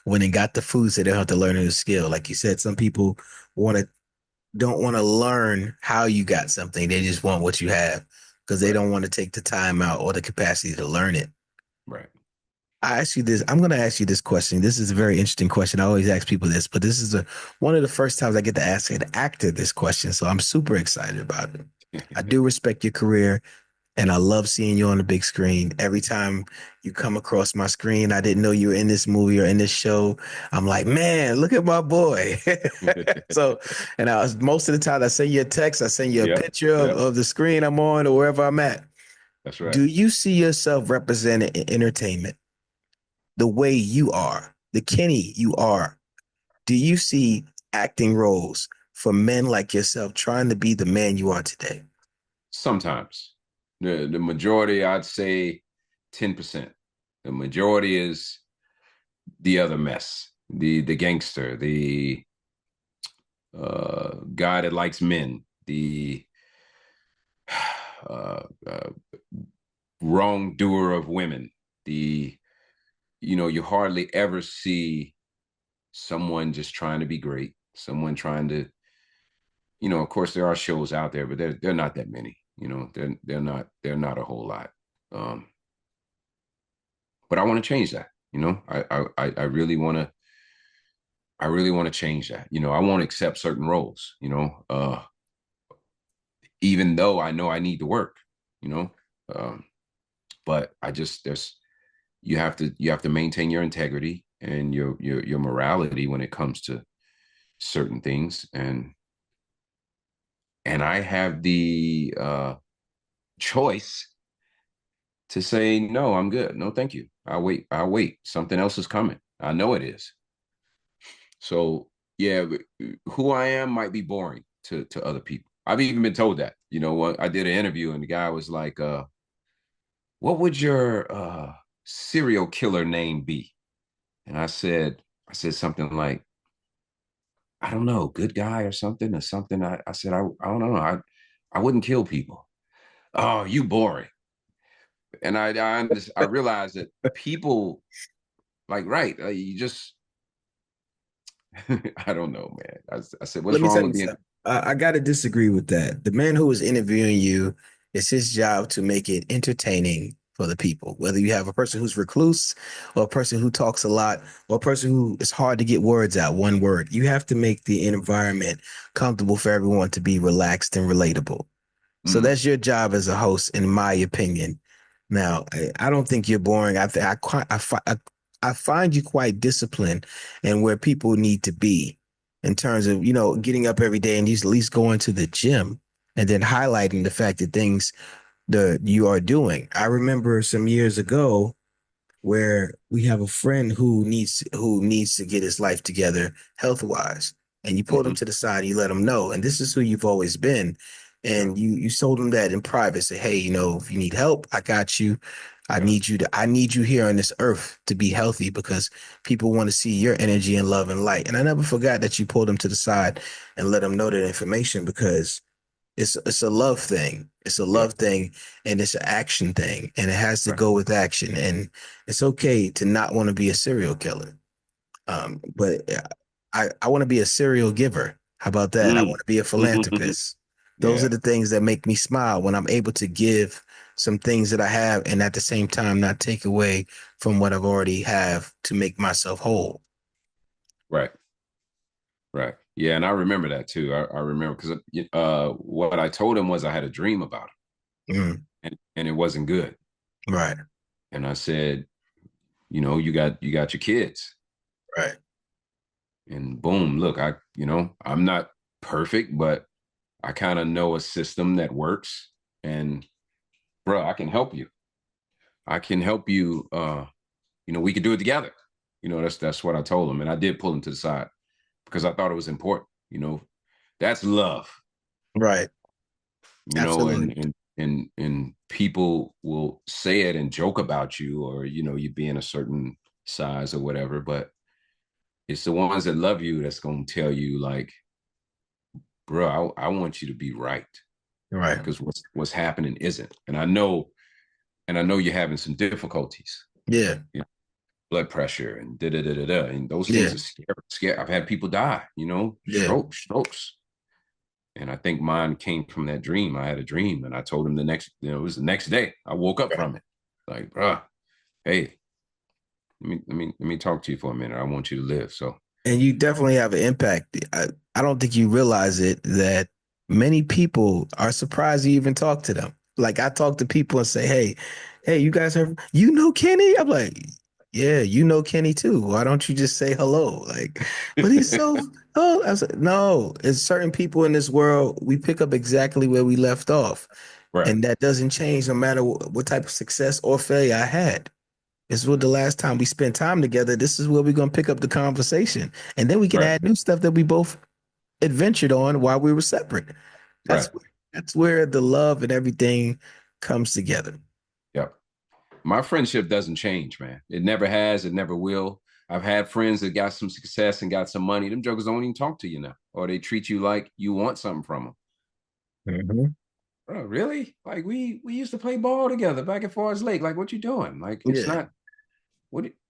went and got the food, so they don't have to learn a new skill. Like you said, some people don't want to learn how you got something. They just want what you have because they don't want to take the time out or the capacity to learn it. Right. I ask you this. I'm going to ask you this question. This is a very interesting question. I always ask people this, but this is one of the first times I get to ask an actor this question. So I'm super excited about it. I do respect your career. And I love seeing you on the big screen. Every time you come across my screen, I didn't know you were in this movie or in this show. I'm like, man, look at my boy. So, and most of the time I send you a text, I send you a picture of the screen I'm on or wherever I'm at. That's right. Do you see yourself represented in entertainment the way you are, the Kenny you are? Do you see acting roles for men like yourself trying to be the man you are today? Sometimes. The majority, I'd say 10%. The majority is the other mess, the gangster, the guy that likes men, the uh, uh, wrongdoer of women, the, you hardly ever see someone just trying to be great, someone trying to, of course there are shows out there, but they're not that many, they're not a whole lot. But I want to change that. I really want to change that. I won't accept certain roles, even though I know I need to work, but you have to maintain your integrity and your morality when it comes to certain things. And I have the choice to say, no, I'm good. No, thank you. I'll wait. Something else is coming. I know it is. So yeah, who I am might be boring to other people. I've even been told that. I did an interview and the guy was like, what would your serial killer name be? And I said something like, I don't know, good guy or something. I said, I don't know. I wouldn't kill people. Oh, you boring. And I realized that people you just, I don't know, man. I said, what's Let me wrong tell with you being? something. I got to disagree with that. The man who was interviewing you, it's his job to make it entertaining for the people. Whether you have a person who's recluse or a person who talks a lot or a person who it's hard to get words out, one word, you have to make the environment comfortable for everyone to be relaxed and relatable. So Mm, that's your job as a host, in my opinion. Now, I don't think you're boring. I find you quite disciplined and where people need to be in terms of, getting up every day and at least going to the gym and then highlighting the fact that things that you are doing. I remember some years ago where we have a friend who needs to get his life together health wise, and you pulled him hmm to the side and you let him know, and this is who you've always been, yeah, and you told him that in private. Say, hey, if you need help, I got you. yeah, I need you here on this earth to be healthy because people want to see your energy and love and light. And I never forgot that you pulled him to the side and let him know that information because it's a love thing. It's a yeah, love thing and it's an action thing. And it has to right. go with action. And it's okay to not want to be a serial killer. But I want to be a serial giver. How about that? I Mm. want to be a philanthropist. Those are Yeah, the things that make me smile when I'm able to give some things that I have and at the same time not take away from what I've already have to make myself whole. right, right. Yeah, and I remember that too. I remember because what I told him was I had a dream about Mm, him, and it wasn't good. right, And I said, you got your kids, right, and boom, look, I'm not perfect, but I kind of know a system that works, and bro, I can help you. I can help you. We could do it together. That's what I told him, and I did pull him to the side because I thought it was important. That's love. right. And Absolutely. people will say it and joke about you, or you being a certain size or whatever, but it's the ones that love you that's gonna tell you like, bro, I want you to be right Right. because what's happening isn't. And I know you're having some difficulties, Yeah. blood pressure and da da da da da, and those things Yeah. are scary. I've had people die, Yeah. strokes. And I think mine came from that dream. I had a dream, and I told him it was the next day. I woke up from it, like, bruh, hey, let me talk to you for a minute. I want you to live. So, And you definitely have an impact. I don't think you realize it that many people are surprised you even talk to them. Like I talk to people and say, hey, you guys Kenny? I'm like, yeah, Kenny too. Why don't you just say hello? Like, but he's so, oh, I was like, no, it's certain people in this world, we pick up exactly where we left off. right, And that doesn't change no matter what type of success or failure I had. This was the last time we spent time together. This is where we're gonna pick up the conversation, and then we can right, add new stuff that we both adventured on while we were separate. That's right. that's where the love and everything comes together. Yep. My friendship doesn't change, man. It never has. It never will. I've had friends that got some success and got some money. Them jokers don't even talk to you now, or they treat you like you want something from them. Mm-hmm. Bro, really? Like we used to play ball together back at Forest Lake. Like, what you doing? Like, it's Yeah. not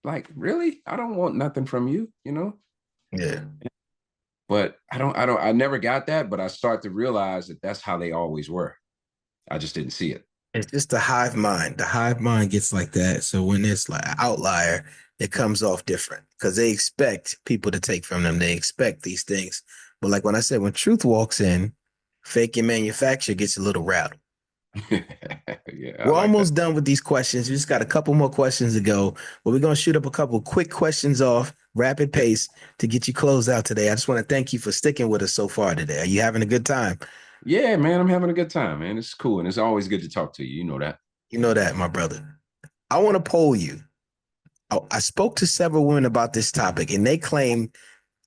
like really? I don't want nothing from you, you know? Yeah. But I never got that, but I start to realize that that's how they always were. I just didn't see it. It's just the hive mind. The hive mind gets like that. So when it's like an outlier, it comes off different because they expect people to take from them. They expect these things. But like when I said, when truth walks in, fake and manufacture gets a little rattled. Yeah, I We're like that. almost done with these questions. We just got a couple more questions to go, but we're going to shoot up a couple quick questions off, rapid pace to get you closed out today. I just want to thank you for sticking with us so far today. Are you having a good time? Yeah, man, I'm having a good time, man. It's cool. And it's always good to talk to you. You know that. You know that, my brother. I want to poll you. I spoke to several women about this topic, and they claim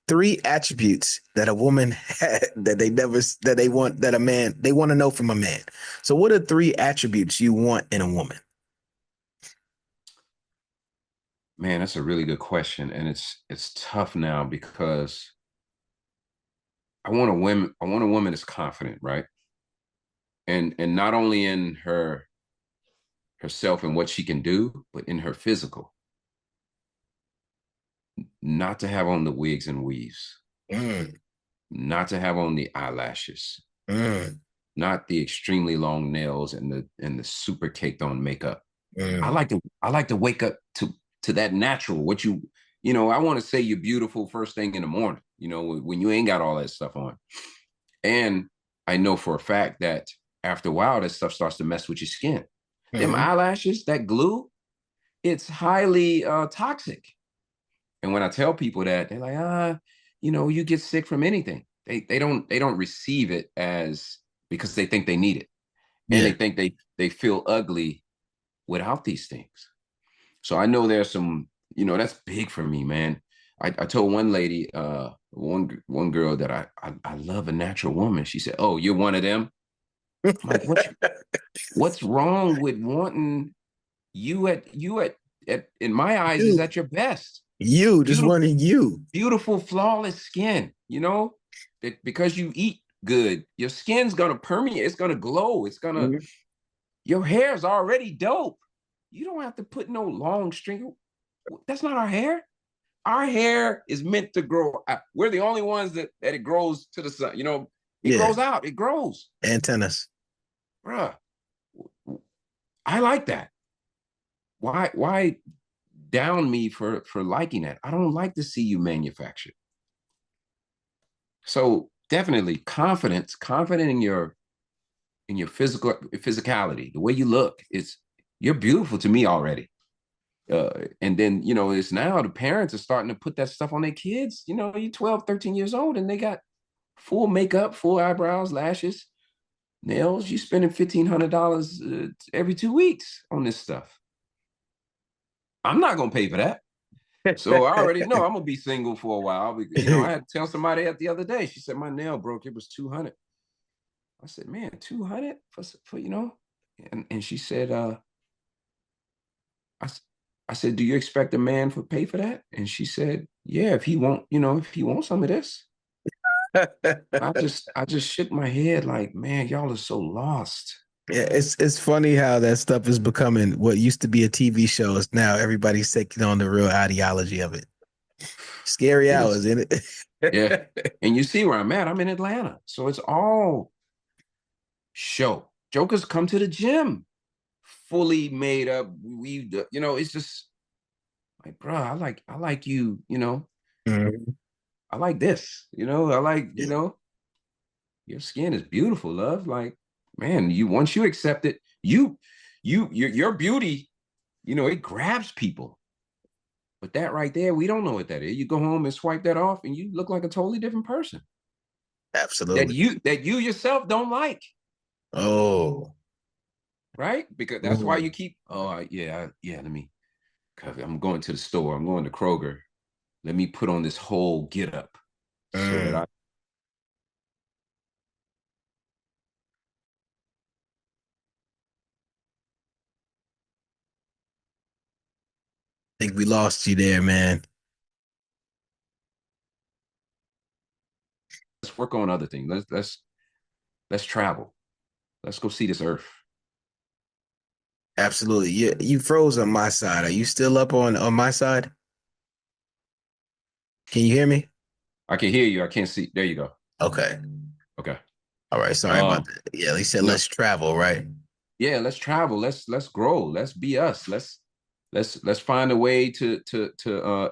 three attributes that a woman had that they never that they want that a man they want to know from a man. So, what are three attributes you want in a woman? Man, that's a really good question. And it's tough now because I want a woman that's confident, right? And not only in herself and what she can do, but in her physical. Not to have on the wigs and weaves, Mm, not to have on the eyelashes, mm, not the extremely long nails and the super caked on makeup. mm. I like to wake up to that natural. What I want to say you're beautiful first thing in the morning. When you ain't got all that stuff on. And I know for a fact that after a while, that stuff starts to mess with your skin. Them Mhm. eyelashes, that glue, it's highly toxic. And when I tell people that, they're like, you get sick from anything. They don't receive it as because they think they need it. And they Yeah. think they feel ugly without these things. So I know there's some, that's big for me, man. I told one lady, one girl that I love a natural woman. She said, "Oh, you're one of them." I'm like, what's wrong with wanting you at in my eyes is You, at your best. you just Beautiful, wanting you. beautiful, flawless skin, because you eat good, your skin's gonna permeate, it's gonna glow, Mhm. your hair's already dope. You don't have to put no long string. That's not our hair. Our hair is meant to grow. We're the only ones that it grows to the sun. It Yeah. grows out. It grows, Antennas. bruh. I like that. Why down me for liking that? I don't like to see you manufactured. So definitely confident in your physicality, the way you look. You're beautiful to me already. And then it's now the parents are starting to put that stuff on their kids. You're 12, 13 years old and they got full makeup, full eyebrows, lashes, nails. You spending $1,500 every 2 weeks on this stuff. I'm not gonna pay for that. So I already know I'm gonna be single for a while. I had to tell somebody the other day. She said my nail broke. It was 200. I said, man, 200 for. And she said, I, I said, do you expect a man to pay for that? And she said, yeah, if he wants some of this. I just shook my head like, man, y'all are so lost. Yeah, it's funny how that stuff is becoming what used to be a TV show is now everybody's taking on the real ideology of it. Scary It hours, is. isn't Yeah. it? And you see where I'm at. I'm in Atlanta. So it's all show. Jokers come to the gym fully made up. It's just like, bro, I like you. Mhm. I like this, I like, Yeah. your skin is beautiful, love. Like, man, once you accept it, your beauty, it grabs people. But that right there, we don't know what that is. You go home and swipe that off, and you look like a totally different person that Absolutely. you yourself don't like, Oh. right? Because that's why Mm. you keep. Oh, yeah. Let me. I'm going to the store. I'm going to Kroger. Let me put on this whole get up so that Mm. I Think we lost you there, man. let's work on other things. Let's travel. Let's go see this earth. Absolutely. You froze on my side. Are you still up on my side? Can you hear me? I can hear you. I can't see. There you go. Okay. Okay. All right. Sorry about that. Yeah, they said No. let's travel, right? Yeah, let's travel. Let's grow. Let's be us. Let's find a way to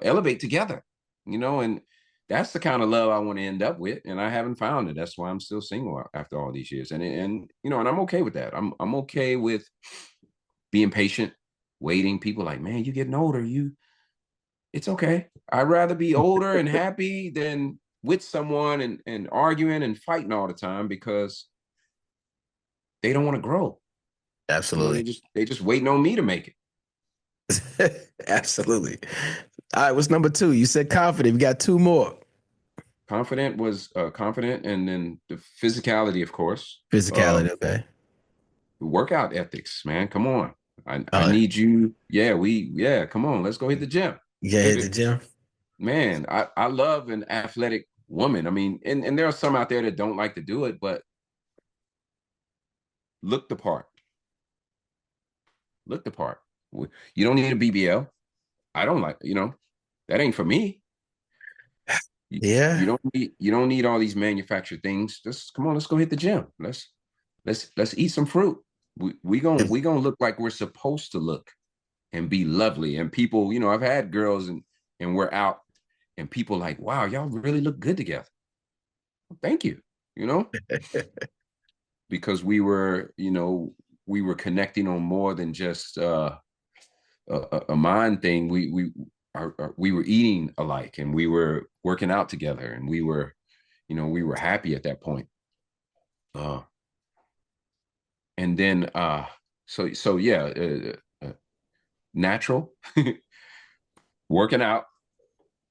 elevate together. And that's the kind of love I want to end up with, and I haven't found it. That's why I'm still single after all these years. And I'm okay with that. I'm okay with being patient, waiting. People like, man, you're getting older. It's okay. I'd rather be older and happy than with someone and arguing and fighting all the time because they don't want to grow. Absolutely. They just waiting on me to make it. Absolutely. All right, what's number 2? You said confident. We got 2 more. Confident was confident, and then the physicality, of course. Physicality, okay. Workout ethics, man. Come on. I need you. Yeah, come on. Let's go hit the gym. Yeah, hit the gym. Man, I love an athletic woman. I mean, and there are some out there that don't like to do it, but look the part. Look the part. You don't need a BBL. I don't like, that ain't for me. Yeah. You don't need all these manufactured things. Just come on, let's go hit the gym. Let's eat some fruit. We gonna look like we're supposed to look and be lovely. And people, I've had girls and we're out and people like, wow, y'all really look good together. Well, thank you, because we were connecting on more than just a mind thing. We were eating alike and we were working out together and we were happy at that point. And then, natural, working out,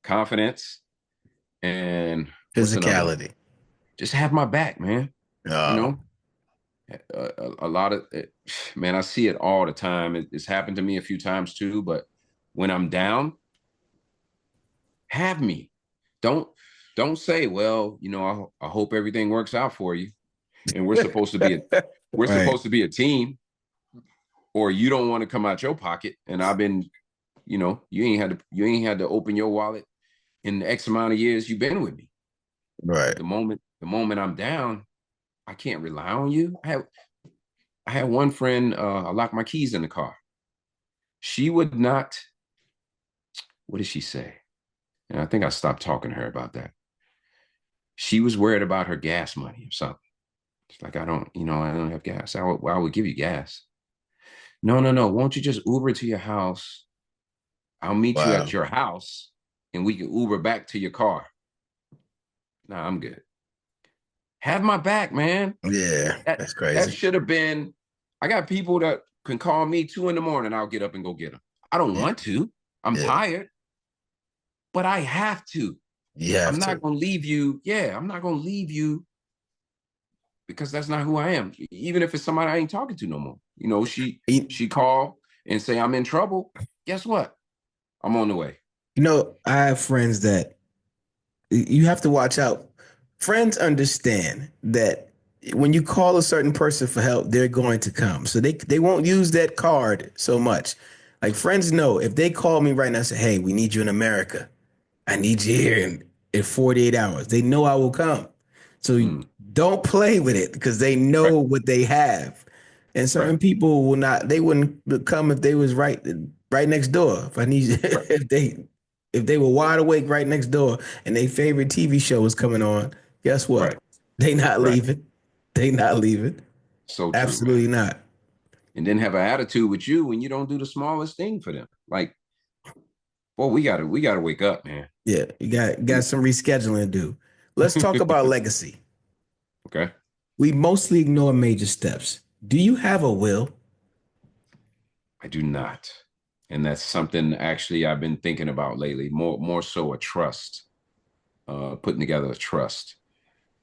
confidence, and physicality. Just have my back, man. Oh. A lot of it, man, I see it all the time. It's happened to me a few times too, but when I'm down, have me. Don't say, well, I hope everything works out for you. And we're supposed to be supposed to be a team, or you don't want to come out your pocket. And I've been, you ain't had to open your wallet in the X amount of years you've been with me. Right. The moment I'm down, I can't rely on you. I had one friend, I locked my keys in the car. She would not, what did she say? And I think I stopped talking to her about that. She was worried about her gas money or something. It's like, I don't have gas. I would give you gas. No. Won't you just Uber to your house? I'll meet you at your house and we can Uber back to your car. Nah, I'm good. Have my back, man. Yeah, that's crazy. That should have been, I got people that can call me 2 a.m. I'll get up and go get them. I don't want to. I'm tired, but I have to. I'm not going to leave you. Yeah, I'm not going to leave you because that's not who I am. Even if it's somebody I ain't talking to no more. She call and say I'm in trouble. Guess what? I'm on the way. I have friends that you have to watch out. Friends understand that when you call a certain person for help, they're going to come. So they won't use that card so much. Like friends know if they call me right now and say, hey, we need you in America. I need you here in 48 hours. They know I will come. So don't play with it because they know what they have. And certain people will not, they wouldn't come if they was right next door. If I need if they were wide awake right next door and their favorite TV show was coming on, guess what? They not leaving. They not leaving. So true, absolutely not. And then have an attitude with you when you don't do the smallest thing for them. Like, boy, we gotta wake up, man. Yeah, you got some rescheduling to do. Let's talk about legacy. Okay. We mostly ignore major steps. Do you have a will? I do not. And that's something actually I've been thinking about lately, more so a trust, putting together a trust.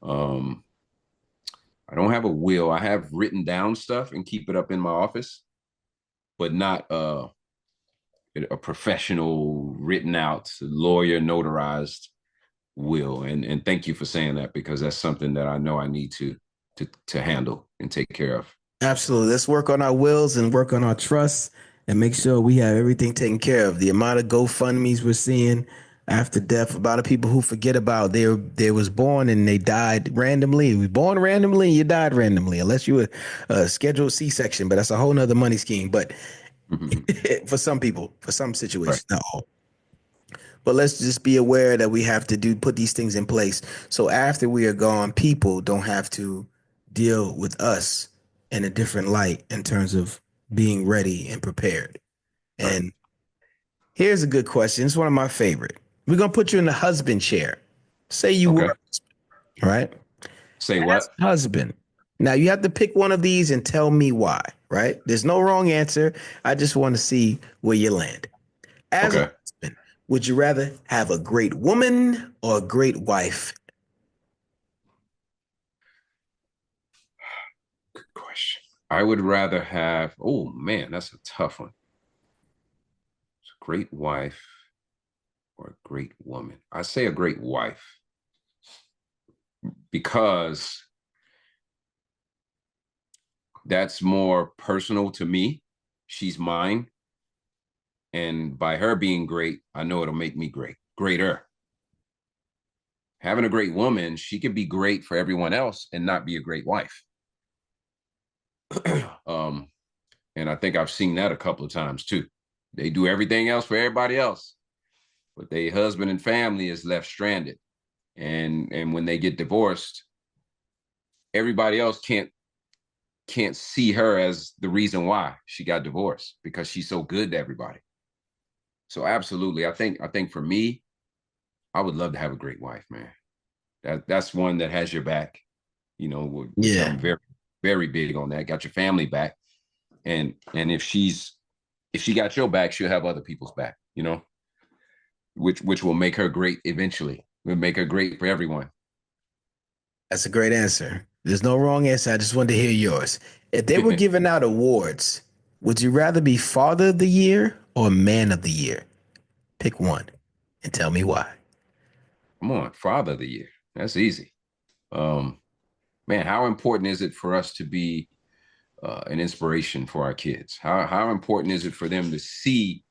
I don't have a will. I have written down stuff and keep it up in my office, but not a professional written out lawyer notarized will. And thank you for saying that, because that's something that I know I need to handle and take care of. Absolutely. Let's work on our wills and work on our trusts and make sure we have everything taken care of. The amount of GoFundMe's we're seeing after death, a lot of people who forget about they was born and they died randomly. You was born randomly, you died randomly, unless you were a scheduled C-section, but that's a whole nother money scheme. But for some people, for some situations, Right. not all. But let's just be aware that we have to put these things in place. So after we are gone, people don't have to deal with us in a different light in terms of being ready and prepared. Right. And here's a good question. It's one of my favorite. We're going to put you in the husband chair. Say you Okay. were, right? Say As what? husband. Now you have to pick one of these and tell me why, right? There's no wrong answer. I just want to see where you land. As a Okay. husband, would you rather have a great woman or a great wife? Good question. I would rather have, oh man, that's a tough one. It's a great wife or a great woman. I say a great wife because that's more personal to me. She's mine. And by her being great, I know it'll make me greater. Having a great woman, she could be great for everyone else and not be a great wife. And I think I've seen that a couple of times too. They do everything else for everybody else, but their husband and family is left stranded. And when they get divorced, everybody else can't see her as the reason why she got divorced, because she's so good to everybody. So absolutely, I think for me, I would love to have a great wife, man. That's one that has your back, which Yeah. I'm very, very big on that. Got your family back. And if she got your back, she'll have other people's back, which will make her great eventually. Will make her great for everyone. That's a great answer. There's no wrong answer. I just wanted to hear yours. If they were giving out awards, would you rather be Father of the Year or Man of the Year? Pick one and tell me why. Come on, Father of the Year. That's easy. Man, how important is it for us to be an inspiration for our kids? How important is it for them to see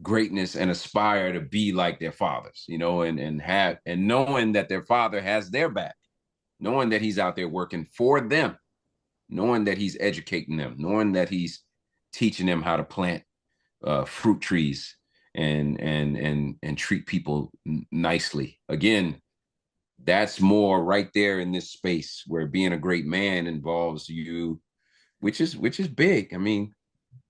greatness and aspire to be like their fathers, and knowing that their father has their back, knowing that he's out there working for them, knowing that he's educating them, knowing that he's teaching them how to plant fruit trees and treat people nicely. Again, that's more right there in this space where being a great man involves you, which is big. I mean,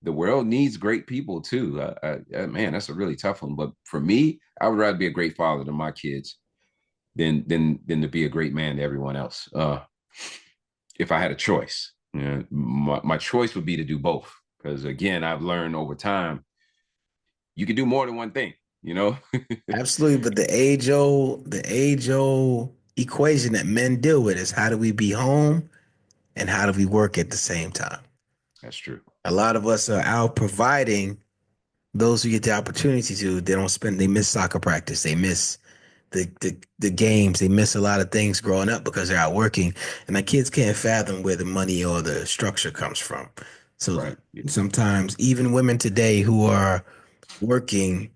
the world needs great people too. Man, that's a really tough one. But for me, I would rather be a great father to my kids than to be a great man to everyone else. If I had a choice, my choice would be to do both. Because again, I've learned over time, you can do more than one thing. Absolutely, but the age-old equation that men deal with is how do we be home and how do we work at the same time? That's true. A lot of us are out providing. Those who get the opportunity to, they miss soccer practice. They miss the games. They miss a lot of things growing up because they're out working. And the kids can't fathom where the money or the structure comes from. So Right. sometimes even women today who are working,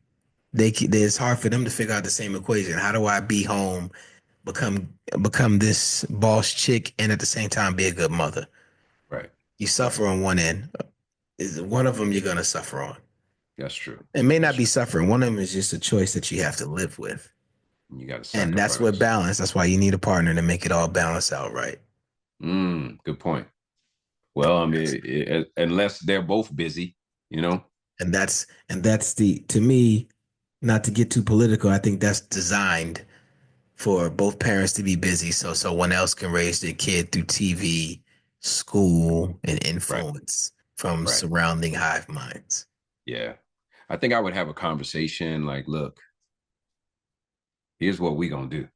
it's hard for them to figure out the same equation. How do I be home, become this boss chick, and at the same time be a good mother? Right. You suffer on one end. Is one of them you're going to suffer on. That's true. It may not be suffering. One of them is just a choice that you have to live with. You got to sacrifice. And that's what balance. That's why you need a partner to make it all balance out right. Good point. Well, I mean, unless they're both busy, And that's to me, not to get too political, I think that's designed for both parents to be busy so someone else can raise their kid through TV, school, and influence from surrounding hive minds. Yeah. I think I would have a conversation like, look, here's what we're going to do,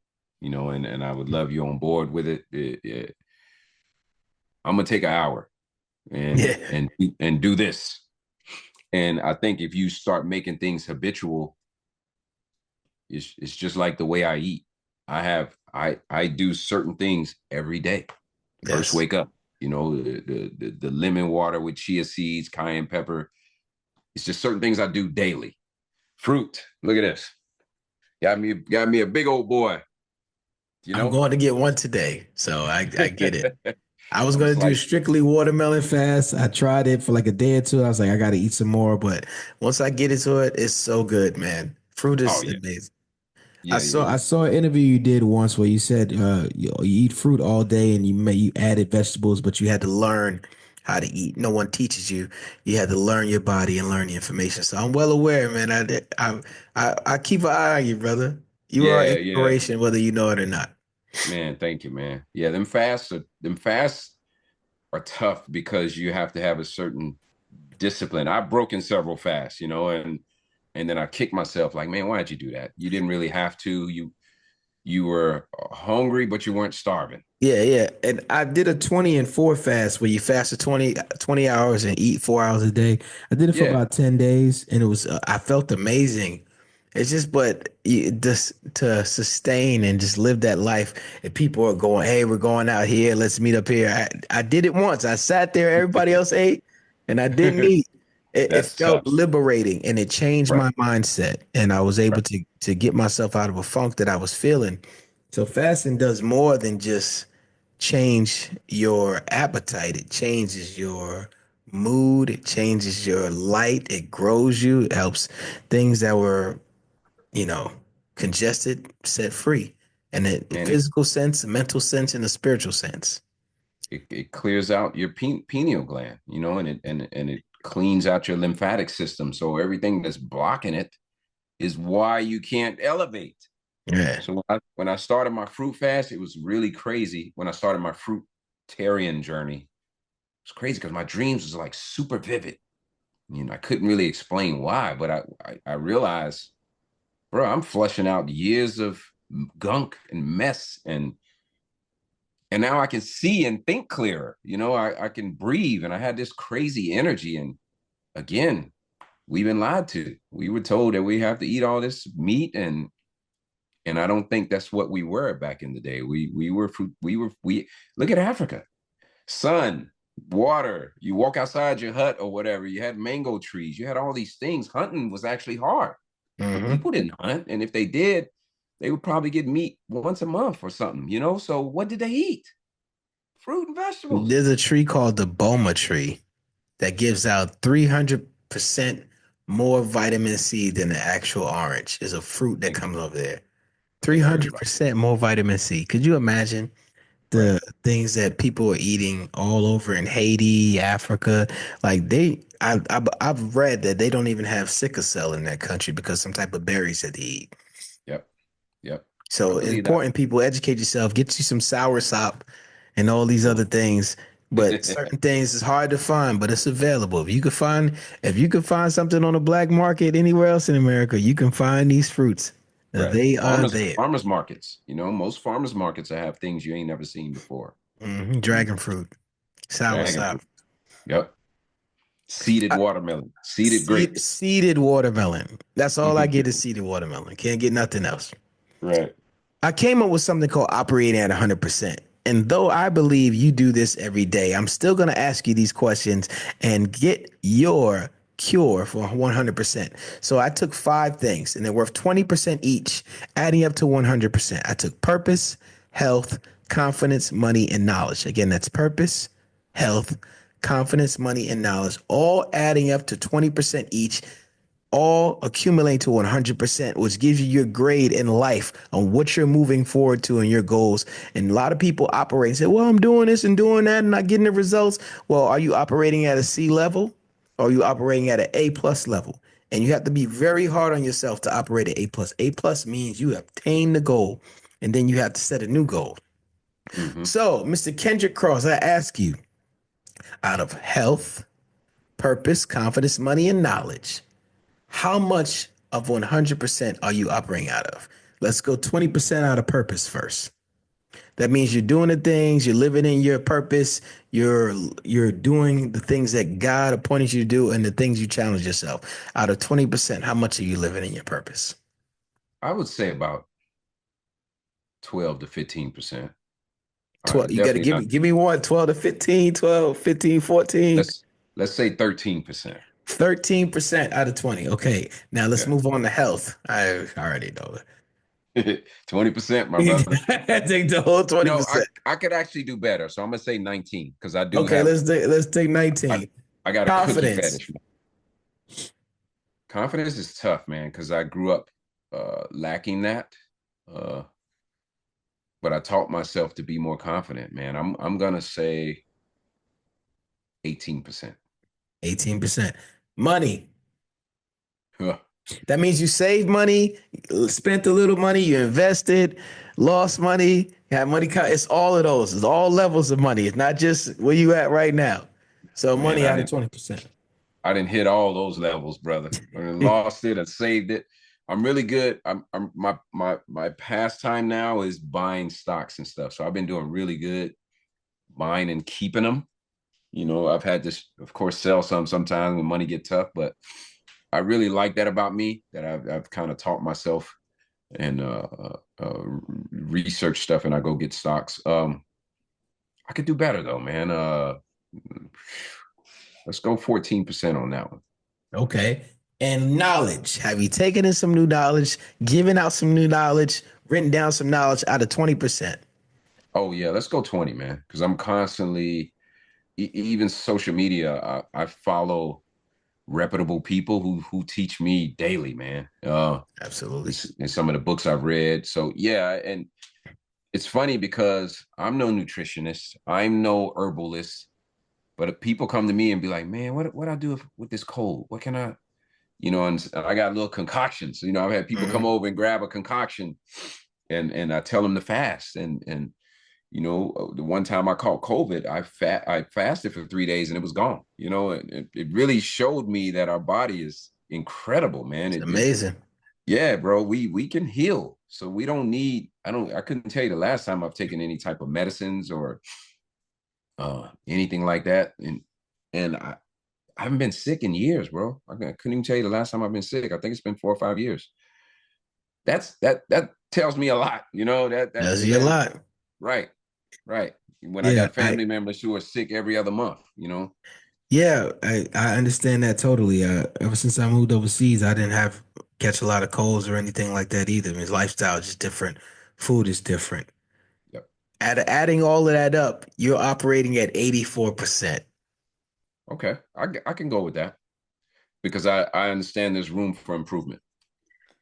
and I would love you on board with it. I'm going to take an hour and do this. And I think if you start making things habitual, it's just like the way I eat. I do certain things every day. First, Yes. wake up. The lemon water with chia seeds, cayenne pepper. It's just certain things I do daily. Fruit. Look at this. Got me a big old boy. I'm going to get one today, so I get it. I was I'm going to do slicing. strictly watermelon fast. I tried it for like a day or two. I was like, I got to eat some more. But once I get into it, it's so good, man. Fruit Oh is yeah, amazing. yeah, I saw an interview you did once where you said you eat fruit all day and you added vegetables, but you had to learn How to eat. No one teaches you. You had to learn your body and learn the information. So I'm well aware, man. I keep an eye on you, brother. You are yeah. inspiration, whether you know it or not. Man, thank you, man. Yeah, them fasts are tough because you have to have a certain discipline. I've broken several fasts, and then I kick myself like, man, why'd you do that? You didn't really have to. You were hungry, but you weren't starving. Yeah. And I did a 20 and 4 fast where you fast for 20 hours and eat 4 hours a day. I did it for Yeah, about 10 days and it was, I felt amazing. It's just, but just to sustain and just live that life. If people are going, hey, we're going out here, let's meet up here. I did it once. I sat there, everybody else ate, and I didn't eat. It that's felt tough. liberating and it changed Right, my mindset. And I was able right. to get myself out of a funk that I was feeling. So fasting does more than just change your appetite. It changes your mood. It changes your light. It grows you. It helps things that were, you know, congested, set free. And in Man, physical sense, a mental sense, and a spiritual sense. it clears out your pineal gland, and it cleans out your lymphatic system. So everything that's blocking it is why you can't elevate. Yeah. So when I started my fruit fast, it was really crazy. When I started my fruitarian journey, it's crazy because my dreams was like super vivid. I couldn't really explain why, but I realized, bro, I'm flushing out years of gunk and mess, and now I can see and think clearer. I can breathe, and I had this crazy energy. And again, we've been lied to. We were told that we have to eat all this meat, and I don't think that's what we were back in the day. We were fruit. We look at Africa, sun, water. You walk outside your hut or whatever. You had mango trees. You had all these things. Hunting was actually hard, but Hmm. people didn't hunt, and if they did, they would probably get meat once a month or something. So what did they eat? Fruit and vegetables. There's a tree called the Boma tree that gives out 300% more vitamin C than the actual orange. Is a fruit that Think, comes over there. think I heard about 300% more vitamin C. Could you imagine it. Right. the things that people are eating all over in Haiti, Africa? Like I've read that they don't even have sickle cell in that country because some type of berries that they eat. Yep. Yep. I So believe that. important, people, educate yourself, get you some sour sop and all these other things. But certain things is hard to find, but it's available. If you could find something on the black market anywhere else in America, you can find these fruits. Right. They are Farmers there. farmers markets. Most farmers markets have things you ain't never seen before. Dragon fruit, sour Dragon sop, fruit. Yep. Seeded I- watermelon. Seeded grapes. seeded watermelon. That's all I get is seeded watermelon. Can't get nothing else. Right. I came up with something called operating at 100%. And though I believe you do this every day, I'm still going to ask you these questions and get your cure for 100%. So I took 5 things and they're worth 20% each, adding up to 100%. I took purpose, health, confidence, money, and knowledge. Again, that's purpose, health, confidence, money, and knowledge, all adding up to 20% each, all accumulate to 100%, which gives you your grade in life on what you're moving forward to and your goals. And a lot of people operate and say, well, I'm doing this and doing that and not getting the results. Well, are you operating at a C level or are you operating at an A plus level? And you have to be very hard on yourself to operate at A plus. A plus means you obtain the goal and then you have to set a new goal. Mm-hmm. So, Mr. Kendrick Cross, I ask you, out of health, purpose, confidence, money, and knowledge, how much of 100% are you operating out of? Let's go 20% out of purpose first. That means you're doing the things, you're living in your purpose, you're doing the things that God appointed you to do and the things you challenge yourself. Out of 20%, how much are you living in your purpose? I would say about 12 to 15%. 12, you got to Definitely not. give me one. 12 to 15, 12, 15, 14. Let's say 13%. 13% out of 20. Okay. Now let's move on to health. I already know 20%, my brother. it. Take the whole 20%. I could actually do better. So I'm gonna say 19 because I do Okay, have let's take 19. I got a cookie Confidence. fetish. Confidence is tough, man, because I grew up lacking that. But I taught myself to be more confident, man. I'm gonna say 18%. 18%. Money. Huh. That means you saved money, spent a little money, you invested, lost money, had money. It's all of those. It's all levels of money. It's not just where you at right now. So Man, money out of 20%. I didn't hit all those levels, brother. I lost it and saved it. I'm really good. My pastime now is buying stocks and stuff. So I've been doing really good buying and keeping them. You know, I've had to, of course, sell some sometimes when money get tough, but I really like that about me, that I've kind of taught myself and research stuff, and I go get stocks. I could do better though, man. Let's go 14% on that one. Okay. And knowledge. Have you taken in some new knowledge, given out some new knowledge, written down some knowledge out of 20%? Oh yeah, let's go 20, man. Because I'm constantly, even social media, I follow reputable people who teach me daily, man. Absolutely. In some of the books I've read. So yeah, and it's funny because I'm no nutritionist, I'm no herbalist, but if people come to me and be like, man, what I do with this cold? What can I, you know, and I got little concoctions. You know, I've had people come over and grab a concoction and I tell them to fast. And you know, the one time I caught COVID, I fasted for 3 days and it was gone. You know, it really showed me that our body is incredible, man. It's amazing. Yeah, bro, we can heal. So we don't need, I couldn't tell you the last time I've taken any type of medicines or anything like that. And I haven't been sick in years, bro. I couldn't even tell you the last time I've been sick. I think it's been 4 or 5 years. That tells me a lot, you know, that tells you a lot. Right. When I got family members who are sick every other month, you know. Yeah, I understand that totally. Ever since I moved overseas, I didn't catch a lot of colds or anything like that either. His lifestyle is just different. Food is different. Yep. Adding all of that up, you're operating at 84%. Okay, I can go with that because I understand there's room for improvement.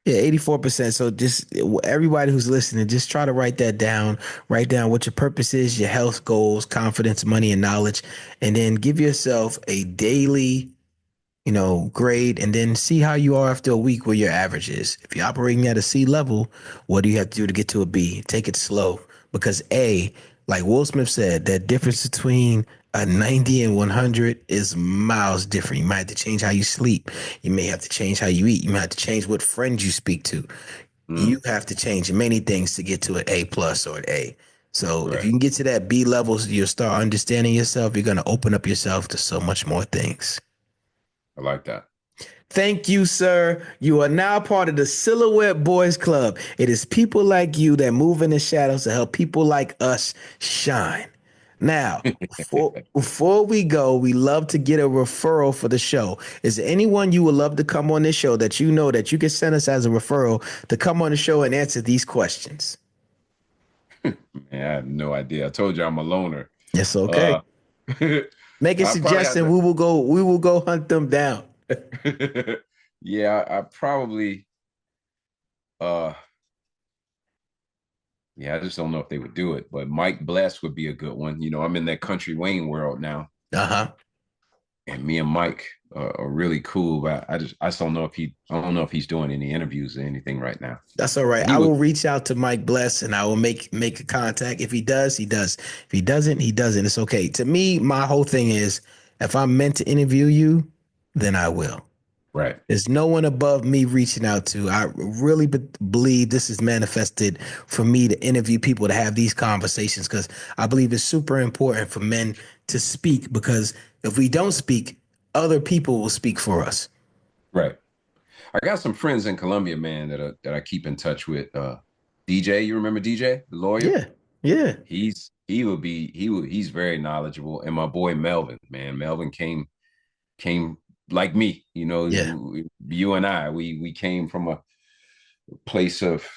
Yeah, 84%. So just everybody who's listening, just try to write that down. Write down what your purpose is, your health goals, confidence, money, and knowledge, and then give yourself a daily, grade, and then see how you are after a week where your average is. If you're operating at a C level, what do you have to do to get to a B? Take it slow because A, like Will Smith said, that difference between a 90 and 100 is miles different. You might have to change how you sleep. You may have to change how you eat. You might have to change what friends you speak to. You have to change many things to get to an A plus or an A. So if you can get to that B levels, you'll start understanding yourself. You're going to open up yourself to so much more things. I like that. Thank you, sir. You are now part of the Silhouette Boys Club. It is people like you that move in the shadows to help people like us shine. Now, before we go, we love to get a referral for the show. Is there anyone you would love to come on this show that you know that you can send us as a referral to come on the show and answer these questions? Man, I have no idea. I told you I'm a loner. Yes, okay. Make a suggestion. We will go hunt them down. Yeah, I probably I just don't know if they would do it, but Mike Bless would be a good one. You know, I'm in that Country Wayne world now. And me and Mike are really cool, but I just don't know if he's doing any interviews or anything right now. That's all right. I will reach out to Mike Bless and I will make a contact. If he does, he does. If he doesn't, he doesn't. It's okay. To me, my whole thing is if I'm meant to interview you, then I will. Right. There's no one above me reaching out to. I really believe this is manifested for me to interview people, to have these conversations, because I believe it's super important for men to speak, because if we don't speak, other people will speak for us. Right. I got some friends in Colombia, man, that I keep in touch with. DJ, you remember DJ, the lawyer? Yeah. Yeah. He's very knowledgeable. And my boy Melvin, man, Melvin came like me, you know, Yeah. you and I, we came from a place of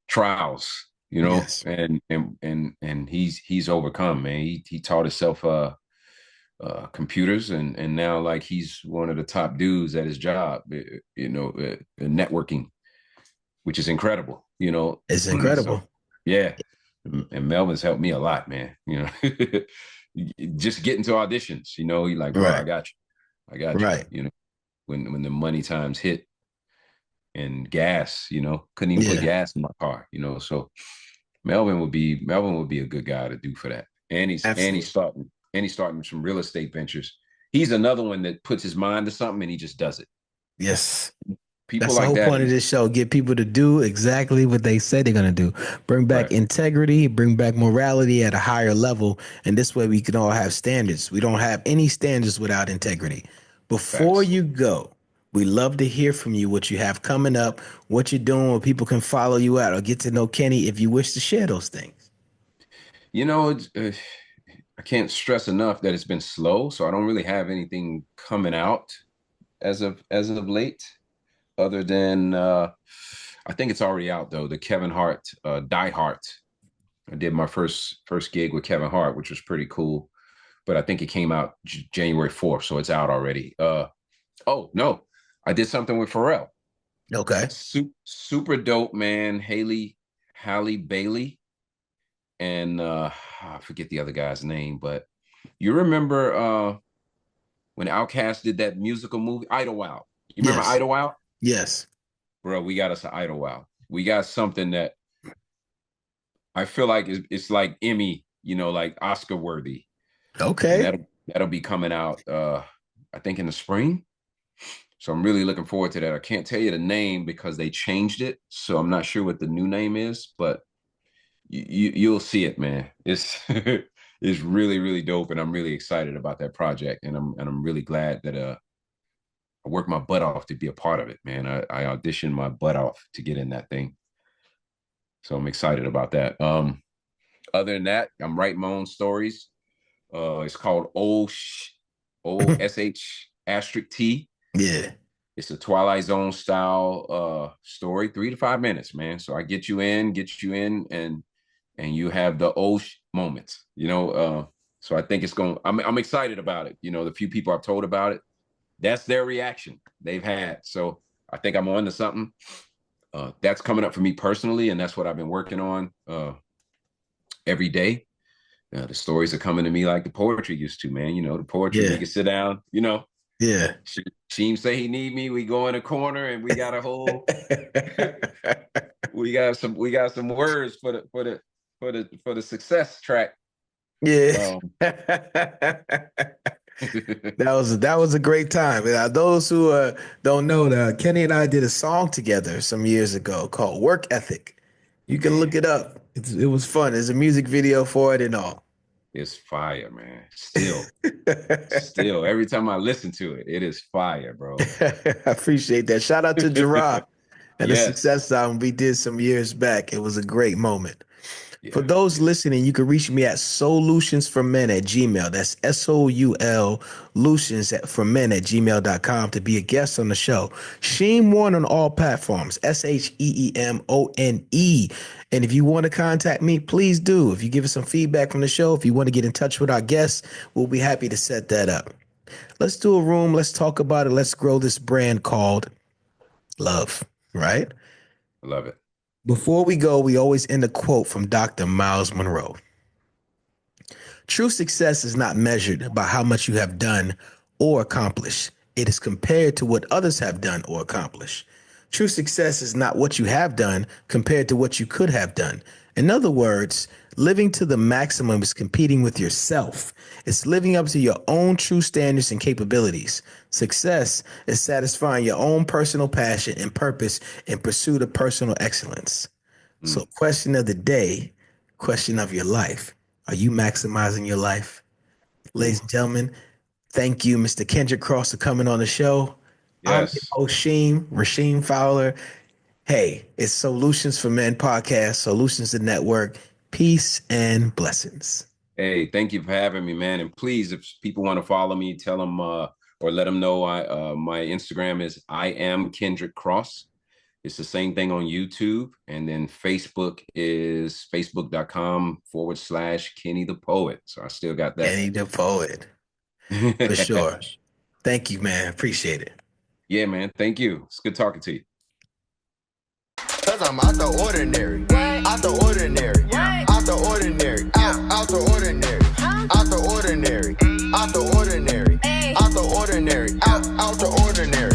trials, you know, Yes. and he's overcome, man. He taught himself computers, and now like he's one of the top dudes at his job, you know, networking, which is incredible, you know. It's incredible. So, yeah, and Melvin's helped me a lot, man. You know, just getting to auditions, you know, he like, bro, Right. I got you. Right. You know, when the money times hit and gas, you know, couldn't even put Yeah. gas in my car, you know. So Melvin would be a good guy to do for that. And Absolutely. he's starting some real estate ventures. He's another one that puts his mind to something and he just does it. Yes. People That's the like whole that. point of this show. Get people to do exactly what they say they're going to do. Bring back Right. integrity, bring back morality at a higher level. And this way we can all have standards. We don't have any standards without integrity. Before Facts. you go, we love to hear from you, what you have coming up, what you're doing, where people can follow you out or get to know Kenny if you wish to share those things. You know, I can't stress enough that it's been slow, so I don't really have anything coming out as of late, other than I think it's already out though. The Kevin Hart, Die Hart. I did my first gig with Kevin Hart, which was pretty cool. But I think it came out January 4th, so it's out already. Oh no, I did something with Pharrell. Okay. Super dope, man. Halle Bailey, and I forget the other guy's name, but you remember when Outkast did that musical movie Idlewild? You remember Yes. Idlewild? Yes. Bro, we got us an Idlewild. We got something that I feel like it's like Emmy, you know, like Oscar worthy. Okay. And that'll be coming out I think in the spring. So I'm really looking forward to that. I can't tell you the name because they changed it, so I'm not sure what the new name is, but you'll see it, man. It's it's really, really dope, and I'm really excited about that project, and I'm really glad that I worked my butt off to be a part of it, man. I auditioned my butt off to get in that thing, so I'm excited about that. Other than that, I'm writing my own stories. It's called OSH asterisk T. Yeah. It's a Twilight Zone style story, 3 to 5 minutes, man. So I get you in, and you have the moments, you know. So I think it's going. I'm excited about it. You know, the few people I've told about it, that's their reaction they've had. So I think I'm on to something. That's coming up for me personally, and that's what I've been working on every day. The stories are coming to me like the poetry used to, man. You know, the poetry, Yeah. we can sit down, you know. Yeah. Sheem say he need me. We go in a corner and we got a whole we got some words for the success track. Yeah. That was a great time. And those who don't know that Kenny and I did a song together some years ago called Work Ethic. You can look it up. It was fun. There's a music video for it and all. It's fire, man. Still, every time I listen to it, it is fire, bro. I appreciate that. Shout out to Gerard and the Yes. Success album we did some years back. It was a great moment. Yeah. For those listening, you can reach me at SOULutionsformen at Gmail. That's SOULutions for men@gmail.com to be a guest on the show. Sheemone on all platforms, SHEEMONE. And if you want to contact me, please do. If you give us some feedback from the show, if you want to get in touch with our guests, we'll be happy to set that up. Let's do a room. Let's talk about it. Let's grow this brand called love, right? I love it. Before we go, we always end a quote from Dr. Miles Monroe. True success is not measured by how much you have done or accomplished. It is compared to what others have done or accomplished. True success is not what you have done compared to what you could have done. In other words, living to the maximum is competing with yourself. It's living up to your own true standards and capabilities. Success is satisfying your own personal passion and purpose in pursuit of personal excellence. So, question of the day, question of your life. Are you maximizing your life? Ladies and gentlemen, thank you, Mr. Kendrick Cross, for coming on the show. I'm your Yes. host, Rasheem Fowler. Hey, it's Solutions for Men Podcast, Solutions to Network. Peace and blessings. Hey, thank you for having me, man. And please, if people want to follow me, tell them or let them know my Instagram is I am Kendrick Cross. It's the same thing on YouTube. And then Facebook is facebook.com/Kenny the Poet. So I still got that. Kenny the Poet. For sure. Thank you, man. Appreciate it. Yeah, man. Thank you. It's good talking to you. Cause I'm out the ordinary, out the ordinary, out the ordinary, out the ordinary, out the ordinary, out the ordinary, out the ordinary, out the ordinary.